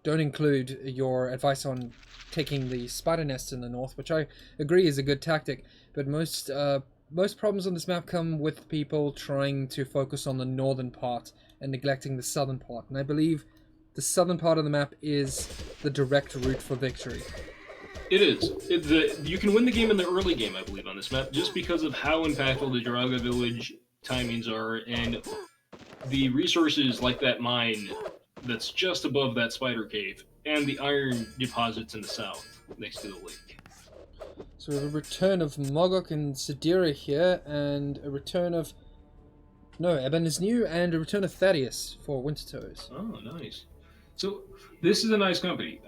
don't include your advice on taking the spider nest in the north, which I agree is a good tactic, but most problems on this map come with people trying to focus on the northern part and neglecting the southern part, and I believe the southern part of the map is the direct route for victory. It is. You can win the game in the early game, I believe, on this map, just because of how impactful the Jaraga village timings are, and the resources like that mine that's just above that spider cave, and the iron deposits in the south, next to the lake. So we have a return of Mogok and Sidira here, and a return of... No, Eben is new, and a return of Thaddeus for Wintertoes. Oh, nice. So, this is a nice company.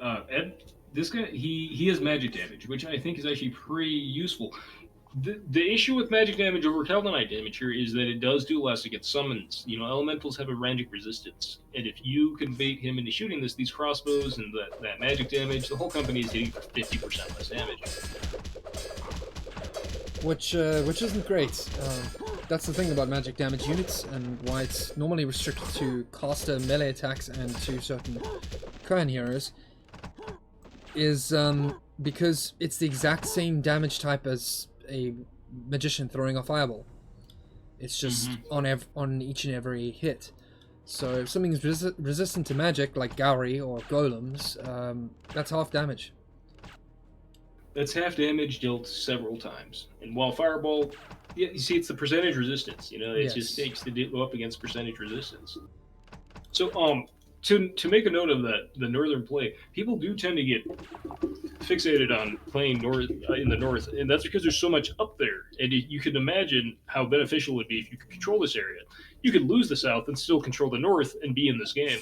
This guy, he has magic damage, which I think is actually pretty useful. The issue with magic damage over Kaldonite damage here is that it does do less against summons. Elementals have a magic resistance, and if you can bait him into shooting these crossbows and that magic damage, the whole company is hitting for 50% less damage. Which isn't great. That's the thing about magic damage units, and why it's normally restricted to caster melee attacks and to certain Kohan heroes, is because it's the exact same damage type as a magician throwing a fireball. It's just on each and every hit. So if something's resistant to magic, like Gowry or Golems, that's half damage. That's half damage dealt several times. And while Fireball, yeah, you see, it's the percentage resistance. It just takes to go up against percentage resistance. So, to make a note of that, the northern play, people do tend to get fixated on playing north in the north, and that's because there's so much up there. And you can imagine how beneficial it would be if you could control this area. You could lose the south and still control the north and be in this game.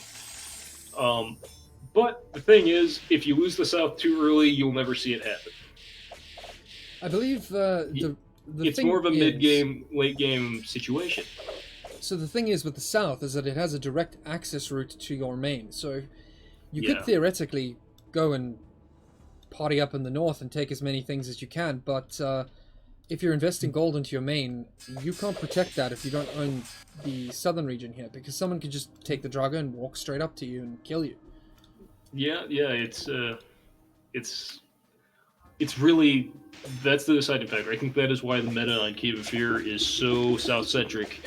But the thing is, if you lose the south too early, you'll never see it happen. I believe it's more of a mid-game, late-game situation. So the thing is with the south is that it has a direct access route to your main. So you could theoretically go and party up in the north and take as many things as you can, but if you're investing gold into your main, you can't protect that if you don't own the southern region here, because someone could just take the Drago and walk straight up to you and kill you. Yeah, it's really, that's the deciding factor. I think that is why the meta on Cave of Fear is so south-centric.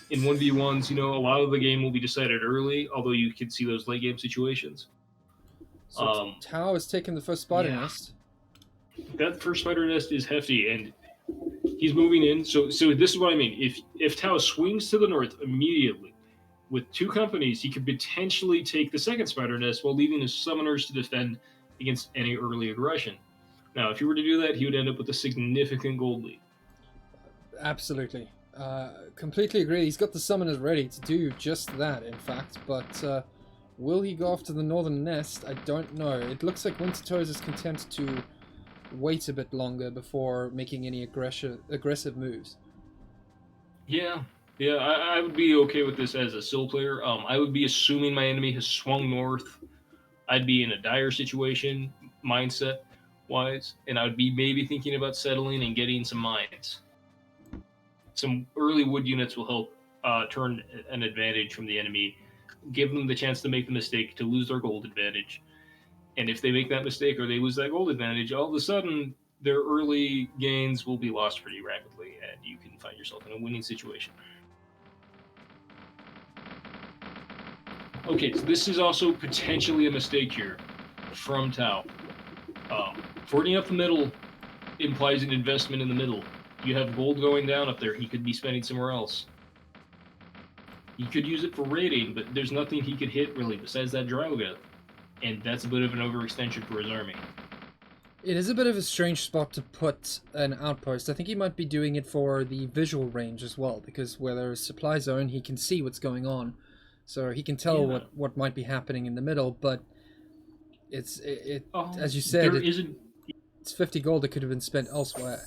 In 1v1s, a lot of the game will be decided early, although you can see those late-game situations. So Tau has taken the first spider nest. That first spider nest is hefty, and he's moving in. So this is what I mean. If Tau swings to the north immediately with two companies, he could potentially take the second spider nest while leaving his summoners to defend against any early aggression. Now, if he were to do that, he would end up with a significant gold lead. Absolutely. Completely agree. He's got the summoners ready to do just that, in fact, but will he go after the northern nest? I don't know. It looks like Wintertoes is content to wait a bit longer before making any aggressive moves. Yeah, I would be okay with this as a Syl player. I would be assuming my enemy has swung north. I'd be in a dire situation, mindset-wise, and I would be maybe thinking about settling and getting some mines. Some early wood units will help turn an advantage from the enemy, give them the chance to make the mistake to lose their gold advantage. And if they make that mistake or they lose that gold advantage, all of a sudden their early gains will be lost pretty rapidly, and you can find yourself in a winning situation. Okay, so this is also potentially a mistake here from Tau. Forting up the middle implies an investment in the middle. You have gold going down up there. He could be spending somewhere else. He could use it for raiding, but there's nothing he could hit really besides that Draga. And that's a bit of an overextension for his army. It is a bit of a strange spot to put an outpost. I think he might be doing it for the visual range as well, because where there is supply zone, he can see what's going on. So he can tell what might be happening in the middle, but as you said, it's 50 gold that could have been spent elsewhere.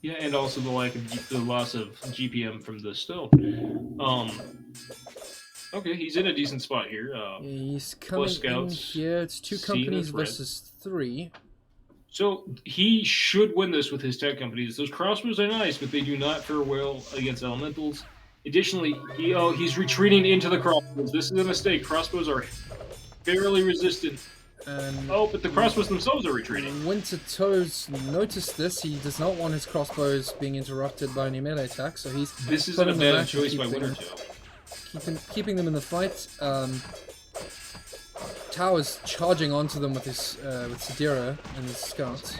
Yeah, and also the loss of GPM from the stone. Okay, he's in a decent spot here. He's coming in here. It's 2 companies versus 3. So he should win this with his tech companies. Those crossbows are nice, but they do not fare well against elementals. Additionally, he's retreating into the crossbows. This is a mistake. Crossbows are fairly resistant. But the crossbows themselves are retreating. Wintertoes noticed this. He does not want his crossbows being interrupted by any melee attacks, so this is a bad choice by Wintertoes. Keeping them in the fight. Tau is charging onto them with his with Sidira and his scouts.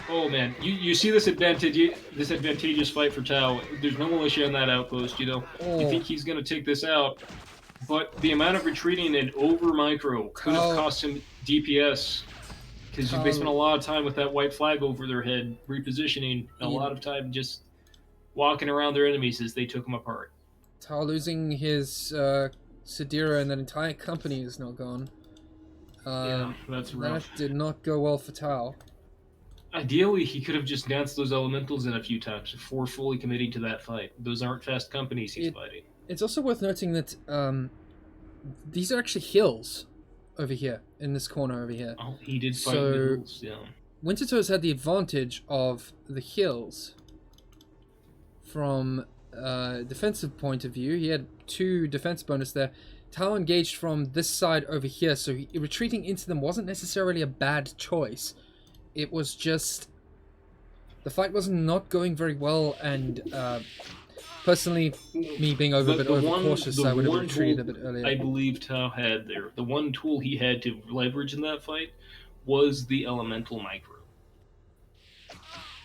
Oh man, you see this advantageous fight for Tau. There's no militia on that outpost. You think he's gonna take this out, but the amount of retreating and over micro could have cost him DPS, because they spent a lot of time with that white flag over their head, repositioning, and a lot of time just walking around their enemies as they took them apart. Tau losing his Sidira and that entire company is now gone. Yeah, that's rough. That did not go well for Tau. Ideally, he could have just danced those elementals in a few times before fully committing to that fight. Those aren't fast companies he's fighting. It's also worth noting that these are actually hills over here, in this corner over here. Oh, he did fight the hills, yeah. Wintertoes had the advantage of the hills from a defensive point of view. He had 2 defense bonus there. Tau engaged from this side over here, so retreating into them wasn't necessarily a bad choice. It was just the fight was not going very well, and personally, me being a bit overcautious, I would have retreated a bit earlier. I believe Tau had there, the one tool he had to leverage in that fight was the elemental micro.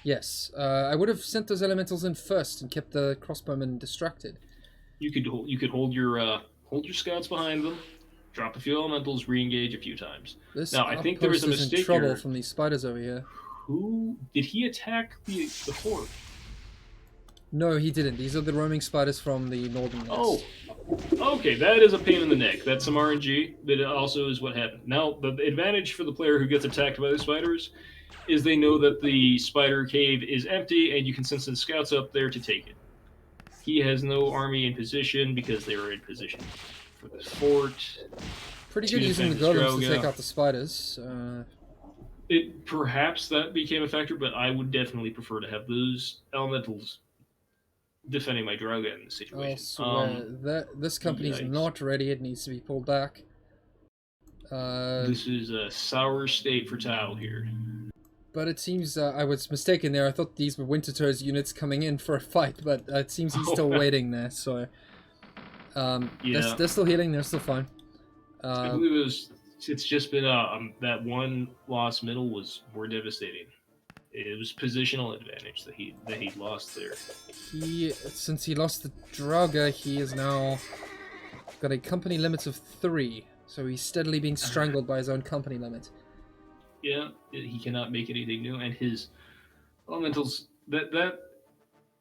Yes, I would have sent those elementals in first and kept the crossbowmen distracted. You could hold your scouts behind them, drop a few elementals, re-engage a few times. Now I think there was a mistake trouble here. From these spiders over here. Who did he attack the fort? No, he didn't. These are the roaming spiders from the northern nest. Oh, okay, that is a pain in the neck. That's some RNG, but it also is what happened. Now, the advantage for the player who gets attacked by the spiders is they know that the spider cave is empty, and you can send some scouts up there to take it. He has no army in position because they were in position for the fort. Pretty good using the golems to take out the spiders. Perhaps that became a factor, but I would definitely prefer to have those elementals defending my Draga in this situation. This company is not ready. It needs to be pulled back. This is a sour state for Tau here. But it seems I was mistaken there. I thought these were Wintertoes units coming in for a fight, but it seems he's still waiting there. So yeah, they're still healing. They're still fine. I believe it's just been that one loss middle was more devastating. It was positional advantage that he lost there. Since he lost the Draga, he is now got a company limit of 3, so he's steadily being strangled by his own company limit. Yeah, he cannot make anything new, and his elementals, that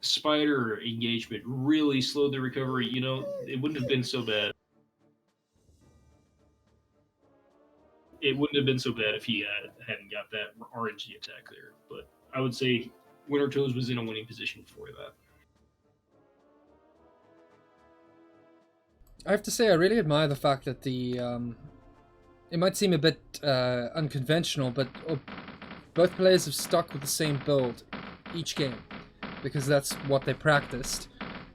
spider engagement really slowed the recovery. You know, it wouldn't have been so bad. It wouldn't have been so bad if he hadn't got that RNG attack there. But I would say Wintertoes was in a winning position for that. I have to say, I really admire the fact that the it might seem a bit unconventional, but both players have stuck with the same build each game because that's what they practiced,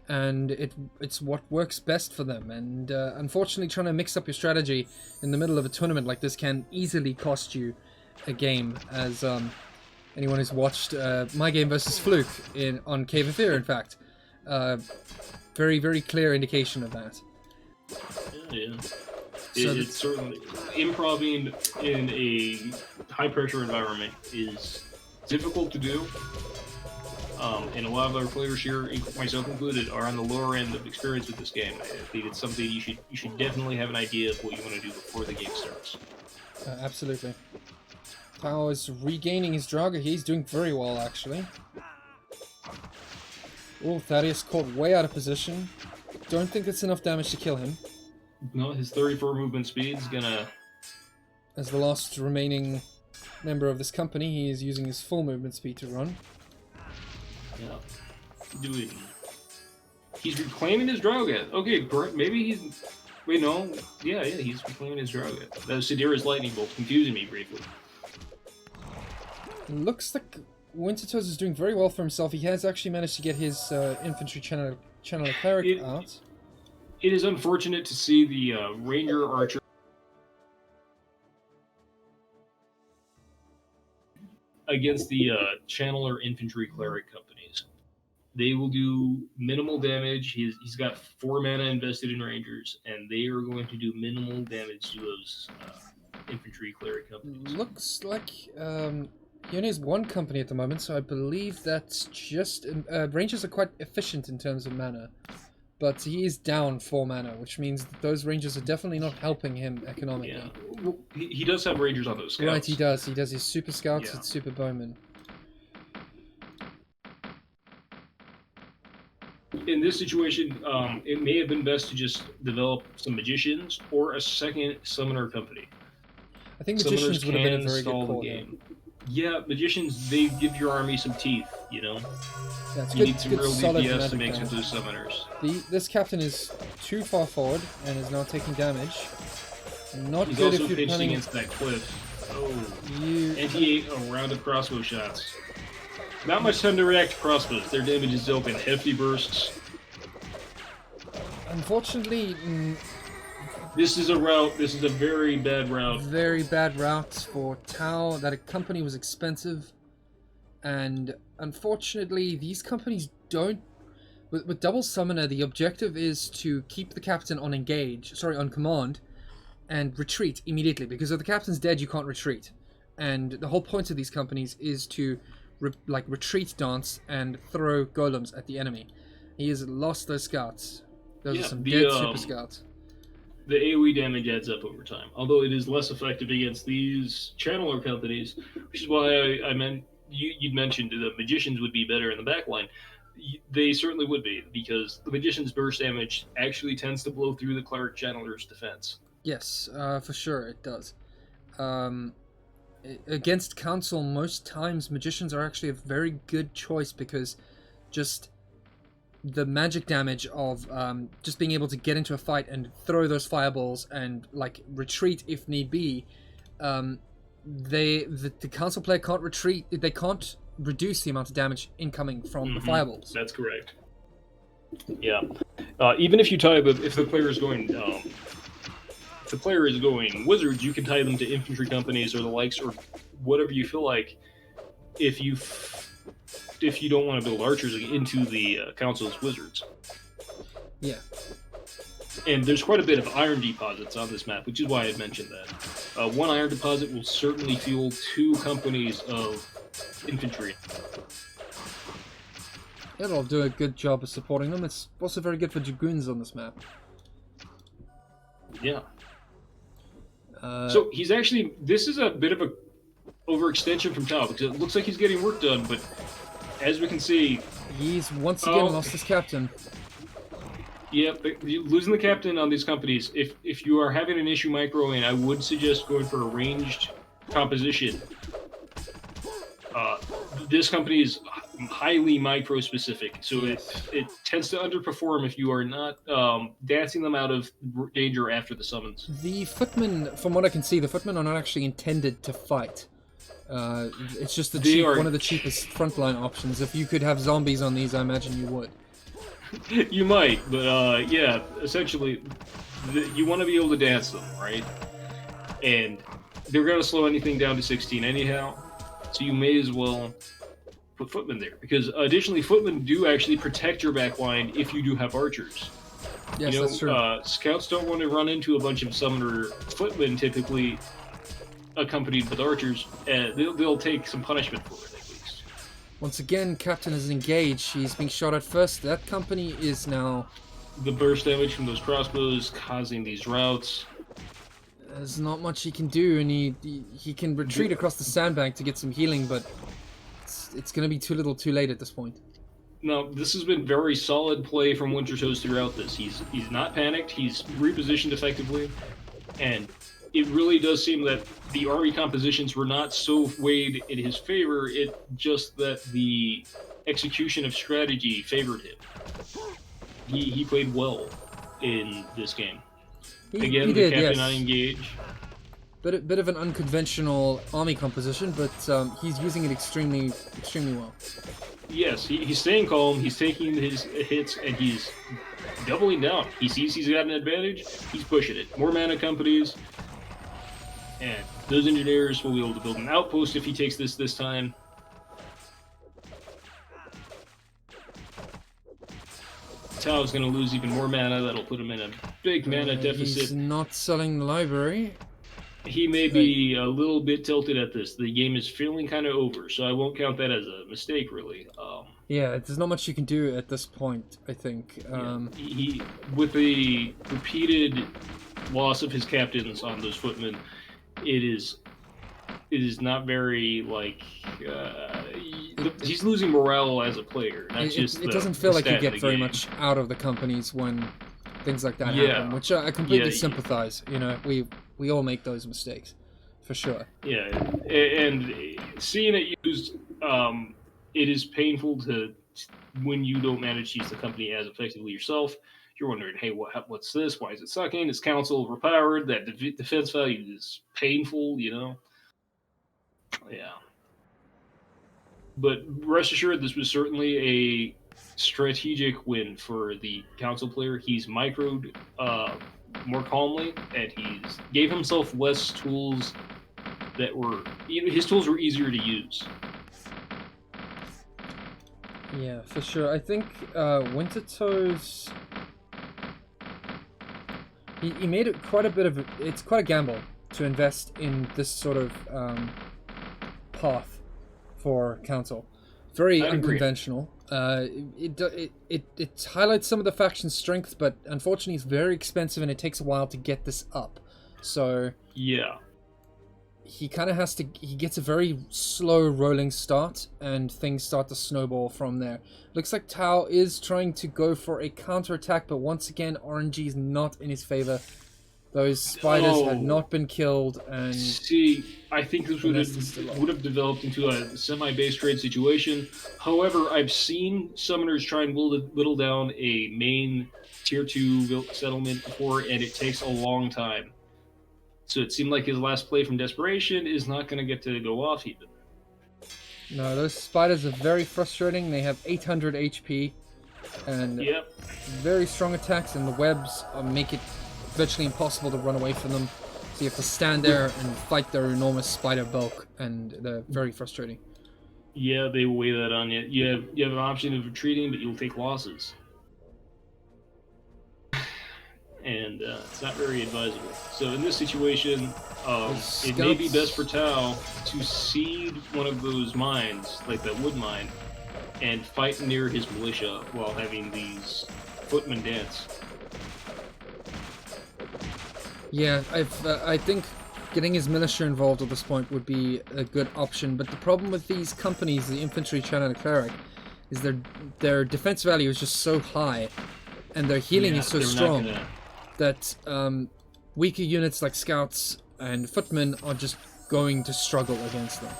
and it's what works best for them. And unfortunately, trying to mix up your strategy in the middle of a tournament like this can easily cost you a game, as anyone who's watched my game versus Fluke on Cave of Fear, in fact, very, very clear indication of that. Yeah. It's certainly improving in a high pressure environment is difficult to do. And a lot of our players here, myself included, are on the lower end of experience with this game. I think it's something you should definitely have an idea of what you want to do before the game starts. Absolutely. Tau is regaining his Draga. He's doing very well, actually. Oh, Thaddeus caught way out of position. Don't think it's enough damage to kill him. No, his 34 movement speed is gonna... As the last remaining member of this company, he is using his full movement speed to run. Yeah. He's reclaiming his Draga. Okay, maybe he's... Wait, no. Yeah, he's reclaiming his Draga. That was Sidira's lightning bolt, confusing me briefly. Looks like Wintertoes is doing very well for himself. He has actually managed to get his infantry channel cleric out. It is unfortunate to see the Ranger Archer against the Channeler Infantry Cleric companies. They will do minimal damage. He's got 4 mana invested in Rangers, and they are going to do minimal damage to those Infantry Cleric companies. Looks like he only has 1 company at the moment, so I believe that's just... Rangers are quite efficient in terms of mana. But he is down 4 mana, which means that those Rangers are definitely not helping him economically. Yeah. Well, he does have Rangers on those scouts. Right, he does. He does his Super Scouts and Super Bowmen. In this situation, it may have been best to just develop some Magicians or a second Summoner company. I think Magicians would have been a very good call. Yeah, magicians, they give your army some teeth, you know? Yeah, it's You good, need some good real solid DPS to magic make damage. it those summoners. This captain is too far forward and is now taking damage. Not He's good also if you're pitched planning. against that cliff. Oh, You and he ate a round of crossbow shots. Not much time to react to crossbows. Their damage is open, hefty bursts. unfortunately This is a route. This is a very bad route. very bad routes for Tau. That company was expensive, and unfortunately, these companies don't. With double summoner, the objective is to keep the captain on on command, and retreat immediately. Because if the captain's dead, you can't retreat. And the whole point of these companies is to retreat dance and throw golems at the enemy. He has lost those scouts. Those are some dead super scouts. The AoE damage adds up over time, although it is less effective against these channeler companies, which is why I meant you'd mentioned the magicians would be better in the backline. They certainly would be, because the magician's burst damage actually tends to blow through the cleric channeler's defense. Yes, for sure it does. Against council, most times magicians are actually a very good choice because just the magic damage of just being able to get into a fight and throw those fireballs and retreat if need be. The council player can't retreat. They can't reduce the amount of damage incoming from the fireballs. That's correct. Yeah, even if you tie if the player is going. If the player is going wizards, you can tie them to infantry companies or the likes, or whatever you feel like. If you don't want to build archers into the council's wizards. Yeah. And there's quite a bit of iron deposits on this map, which is why I mentioned that. One iron deposit will certainly fuel 2 companies of infantry. It'll do a good job of supporting them. It's also very good for dragoons on this map. Yeah. So he's actually, this is a bit of a overextension from Tau, because it looks like he's getting work done, but as we can see, he's once again lost his captain. Yeah, but losing the captain on these companies, if you are having an issue microing, I would suggest going for a ranged composition. This company is highly micro-specific, so it tends to underperform if you are not dancing them out of danger after the summons. The footmen, from what I can see, the footmen are not actually intended to fight. It's just one of the cheapest frontline options. If you could have zombies on these, I imagine you would. You might, but yeah, essentially, you want to be able to dance them, right? And they're going to slow anything down to 16 anyhow, so you may as well put footmen there. Because additionally, footmen do actually protect your backline if you do have archers. Yes, that's true. Scouts don't want to run into a bunch of summoner footmen, typically accompanied with archers. They'll take some punishment for it, at least. Once again, Captain is engaged. He's being shot at first. That company is now... The burst damage from those crossbows causing these routes. There's not much he can do, and he can retreat across the sandbank to get some healing, but it's going to be too little too late at this point. Now, this has been very solid play from Wintertoes throughout this. He's not panicked. He's repositioned effectively, and it really does seem that the army compositions were not so weighed in his favor. It just that the execution of strategy favored him. He played well in this game. Again, he the did, captain yes. on engage. Bit of an unconventional army composition, but he's using it extremely well. Yes, he's staying calm, he's taking his hits, and he's doubling down. He sees he's got an advantage, he's pushing it. More mana companies, and those engineers will be able to build an outpost if he takes this time. Tau is going to lose even more mana, that'll put him in a big mana deficit. He's not selling the library. He may be a little bit tilted at this. The game is feeling kind of over, so I won't count that as a mistake, really. Yeah, there's not much you can do at this point, I think. He, with the repeated loss of his captains on those footmen, it is not very, he's losing morale as a player. It doesn't feel like you get very much out of the companies when things like that happen, which I completely sympathize. You know, we all make those mistakes. for sure. Yeah, and seeing it used, it is painful to when you don't manage to use the company as effectively yourself. You're wondering, hey, what's this? Why is it sucking? Is council overpowered? That defense value is painful, you know? Yeah. But rest assured, this was certainly a strategic win for the council player. He's microed more calmly, and he's gave himself less tools that were his tools were easier to use. Yeah, for sure. I think Wintertoes, he made it quite a bit of it's quite a gamble to invest in this sort of path for council. Very unconventional. It highlights some of the faction's strengths, but unfortunately it's very expensive and it takes a while to get this up. So yeah, he kind of has to. He gets a very slow rolling start, and things start to snowball from there. Looks like Tau is trying to go for a counterattack, but once again, RNG is not in his favor. Those spiders had not been killed, and see, I think this would have developed into a semi-base trade situation. However, I've seen summoners try and whittle down a main tier 2 settlement before, and it takes a long time. So it seemed like his last play from desperation is not going to get to go off even. No, those spiders are very frustrating. They have 800 HP, and very strong attacks, and the webs make it virtually impossible to run away from them. So you have to stand there and fight their enormous spider bulk, and they're very frustrating. Yeah, they weigh that on you. You have an option of retreating, but you'll take losses. And it's not very advisable. So in this situation, it may be best for Tau to seed one of those mines, like that wood mine, and fight near his militia while having these footmen dance. Yeah, I think getting his militia involved at this point would be a good option, but the problem with these companies, the infantry, channel, and cleric, is their defense value is just so high, and their healing is so strong that weaker units like scouts and footmen are just going to struggle against them,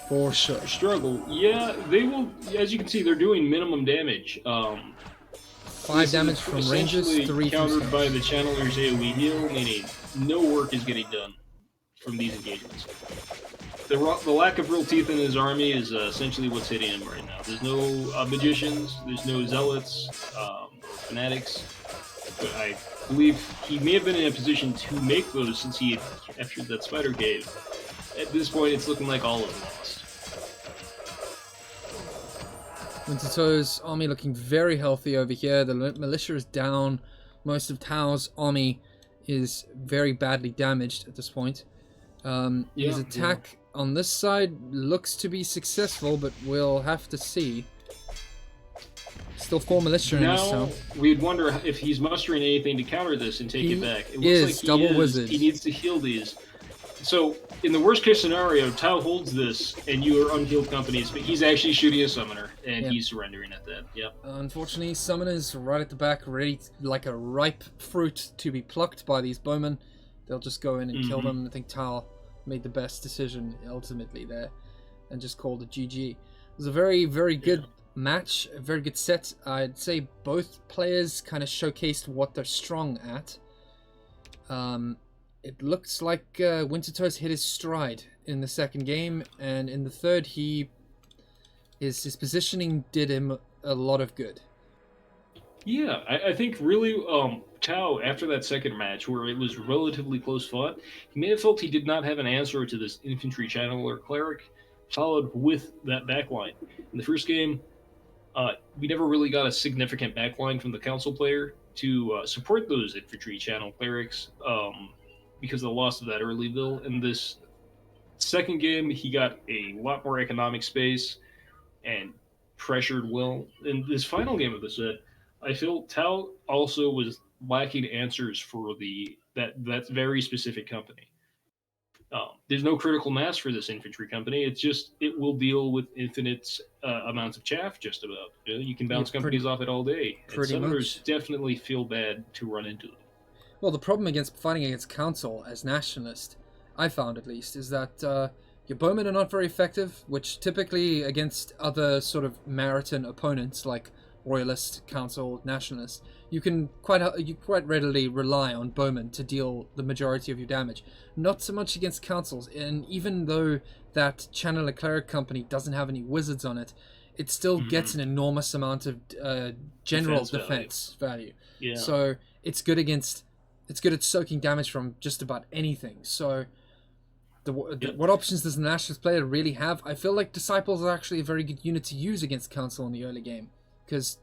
for sure. Struggle, yeah, they will. As you can see, they're doing minimum damage. 5 damage from rangers, 3 countered by the channeler's AoE heal, meaning no work is getting done from these engagements. The lack of real teeth in his army is essentially what's hitting him right now. There's no magicians, there's no zealots, or fanatics. But I believe he may have been in a position to make those since he had captured that spider cave. At this point, it's looking like all of them lost. Wintertoes' army looking very healthy over here. The militia is down. Most of Tau's army is very badly damaged at this point. His attack on this side looks to be successful, but we'll have to see. Still 4 militia in this town. We'd wonder if he's mustering anything to counter this and take it back. It looks like double wizard. He needs to heal these. So, in the worst case scenario, Tau holds this, and you are unhealed companies, but he's actually shooting a summoner, and he's surrendering at that. Yep. Unfortunately, summoners right at the back, ready like a ripe fruit to be plucked by these bowmen. They'll just go in and kill them. I think Tau made the best decision ultimately there, and just called it GG. It was a very, very good match, a very good set. I'd say both players kind of showcased what they're strong at. It looks like Wintertoes hit his stride in the second game, and in the third, his positioning did him a lot of good. Yeah, I think really Tau, after that second match, where it was relatively close fought, he may have felt he did not have an answer to this infantry channeler cleric, followed with that backline. In the first game, we never really got a significant backline from the council player to support those infantry channel clerics because of the loss of that early bill. In this second game, he got a lot more economic space and pressured well. In this final game of the set, I feel Tau also was lacking answers for that very specific company. There's no critical mass for this infantry company. It's just it will deal with infinite amounts of chaff. Just about you can bounce companies off it all day. And summoners definitely feel bad to run into them. Well, the problem fighting against council as Nationalist I found at least, is that your bowmen are not very effective, which typically against other sort of Maritan opponents like Royalist, Council, Nationalist, you quite readily rely on bowmen to deal the majority of your damage. Not so much against councils, and even though that Channeler Cleric company doesn't have any wizards on it, it still gets an enormous amount of general defense value. Yeah. So it's good at soaking damage from just about anything. So what options does the Nationalist player really have? I feel like Disciples are actually a very good unit to use against Council in the early game. Because,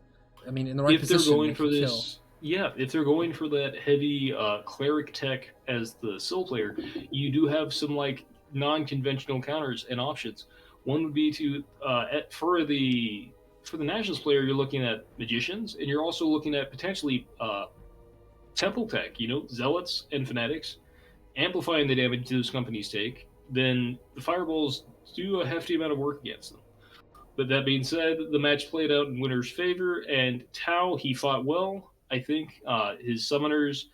I mean, in the right position, they're going for this, kill. yeah, if they're going for that heavy cleric tech as the Sil player, you do have some like non-conventional counters and options. One would be to for the Nationalist player, you're looking at magicians, and you're also looking at potentially temple tech. You know, zealots and fanatics, amplifying the damage those companies take. Then the fireballs do a hefty amount of work against them. But that being said, the match played out in Winter's favor, and Tau, he fought well. I think his summoners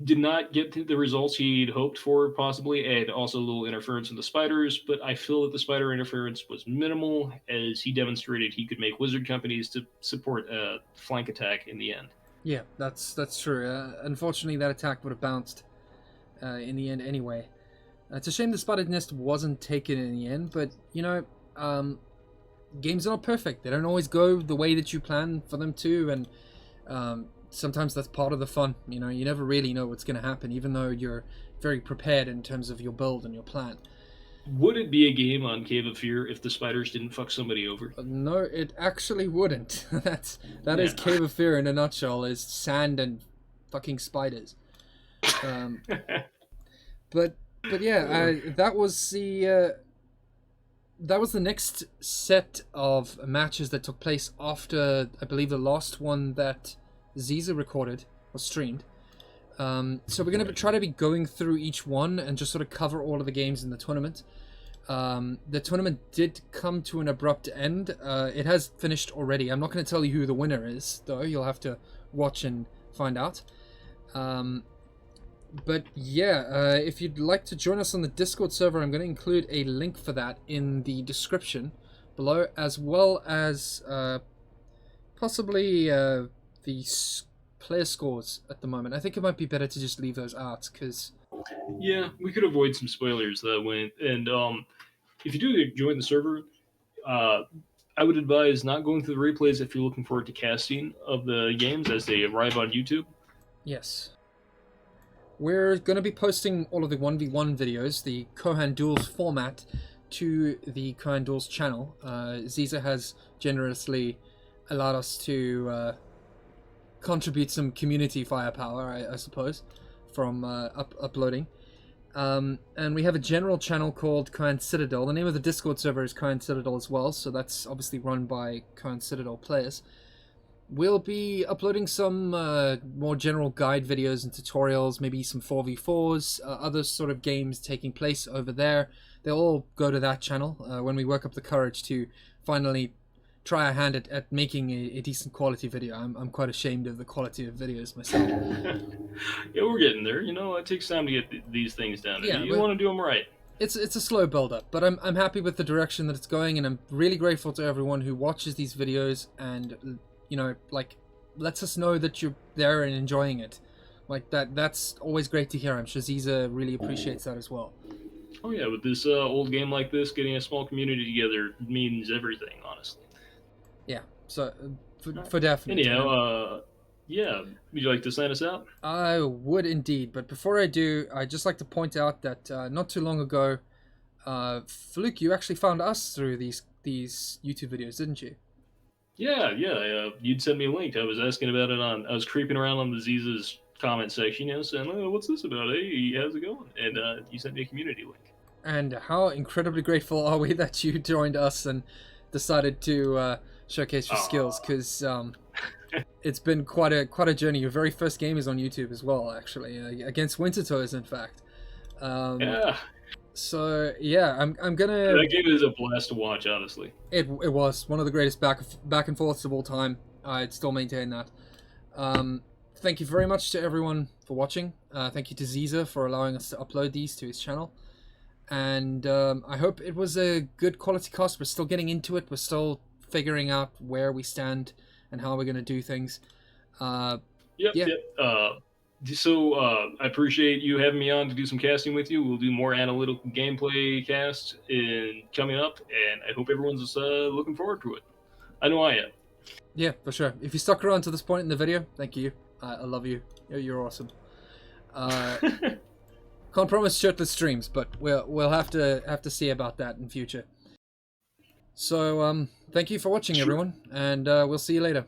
did not get the results he'd hoped for, possibly, and also a little interference in the spiders, but I feel that the spider interference was minimal, as he demonstrated he could make wizard companies to support a flank attack in the end. Yeah, that's true. Unfortunately, that attack would have bounced in the end anyway. It's a shame the Spotted Nest wasn't taken in the end, but, you know, games are not perfect. They don't always go the way that you plan for them to, and sometimes that's part of the fun. You know, you never really know what's going to happen, even though you're very prepared in terms of your build and your plan. Would it be a game on Cave of Fear if the spiders didn't fuck somebody over? No, it actually wouldn't. That is Cave of Fear in a nutshell, is sand and fucking spiders. But yeah, that was the next set of matches that took place after, I believe, the last one that Ziza recorded or streamed. So we're going to try to be going through each one and just sort of cover all of the games in the tournament. The tournament did come to an abrupt end. It has finished already. I'm not going to tell you who the winner is, though. You'll have to watch and find out. But yeah, if you'd like to join us on the Discord server, I'm going to include a link for that in the description below, as well as possibly the player scores at the moment. I think it might be better to just leave those out, because... Yeah, we could avoid some spoilers that went. And if you do join the server, I would advise not going through the replays if you're looking forward to casting of the games as they arrive on YouTube. Yes. We're going to be posting all of the 1v1 videos, the Kohan Duels format, to the Kohan Duels channel. Ziza has generously allowed us to contribute some community firepower, I suppose, from uploading. And we have a general channel called Kohan Citadel. The name of the Discord server is Kohan Citadel as well, so that's obviously run by Kohan Citadel players. We'll be uploading some more general guide videos and tutorials, maybe some 4v4s, other sort of games taking place over there. They'll all go to that channel when we work up the courage to finally try our hand at making a decent quality video. I'm quite ashamed of the quality of videos myself. Yeah, we're getting there. You know, it takes time to get these things done. Yeah, you want to do them right. It's a slow build-up, but I'm happy with the direction that it's going, and I'm really grateful to everyone who watches these videos and... you know, like, lets us know that you're there and enjoying it. Like, that's always great to hear. I'm sure Ziza really appreciates that as well. Oh yeah, with this old game like this, getting a small community together means everything, honestly. Yeah, so, for definite. Anyhow, yeah, would you like to sign us out? I would indeed, but before I do, I'd just like to point out that not too long ago, Fluke, you actually found us through these YouTube videos, didn't you? Yeah, you'd sent me a link. I was asking about it I was creeping around on the Ziza's comment section, you know, saying, oh, what's this about? Hey, how's it going? And you sent me a community link. And how incredibly grateful are we that you joined us and decided to showcase your skills, because it's been quite a journey. Your very first game is on YouTube as well, actually, against Wintertoes, in fact. Yeah. So yeah, I'm gonna. That game is a blast to watch, honestly. It was one of the greatest back and forths of all time. I'd still maintain that. thank you very much to everyone for watching. Thank you to Ziza for allowing us to upload these to his channel. And I hope it was a good quality cast. We're still getting into it. We're still figuring out where we stand and how we're going to do things. Yep. Yeah. So I appreciate you having me on to do some casting with you. We'll do more analytical gameplay casts coming up, and I hope everyone's looking forward to it. I know I am. Yeah, for sure. If you stuck around to this point in the video, thank you. I love you. You're awesome. Can't promise shirtless streams, but we'll have to see about that in future. So thank you for watching, everyone, and we'll see you later.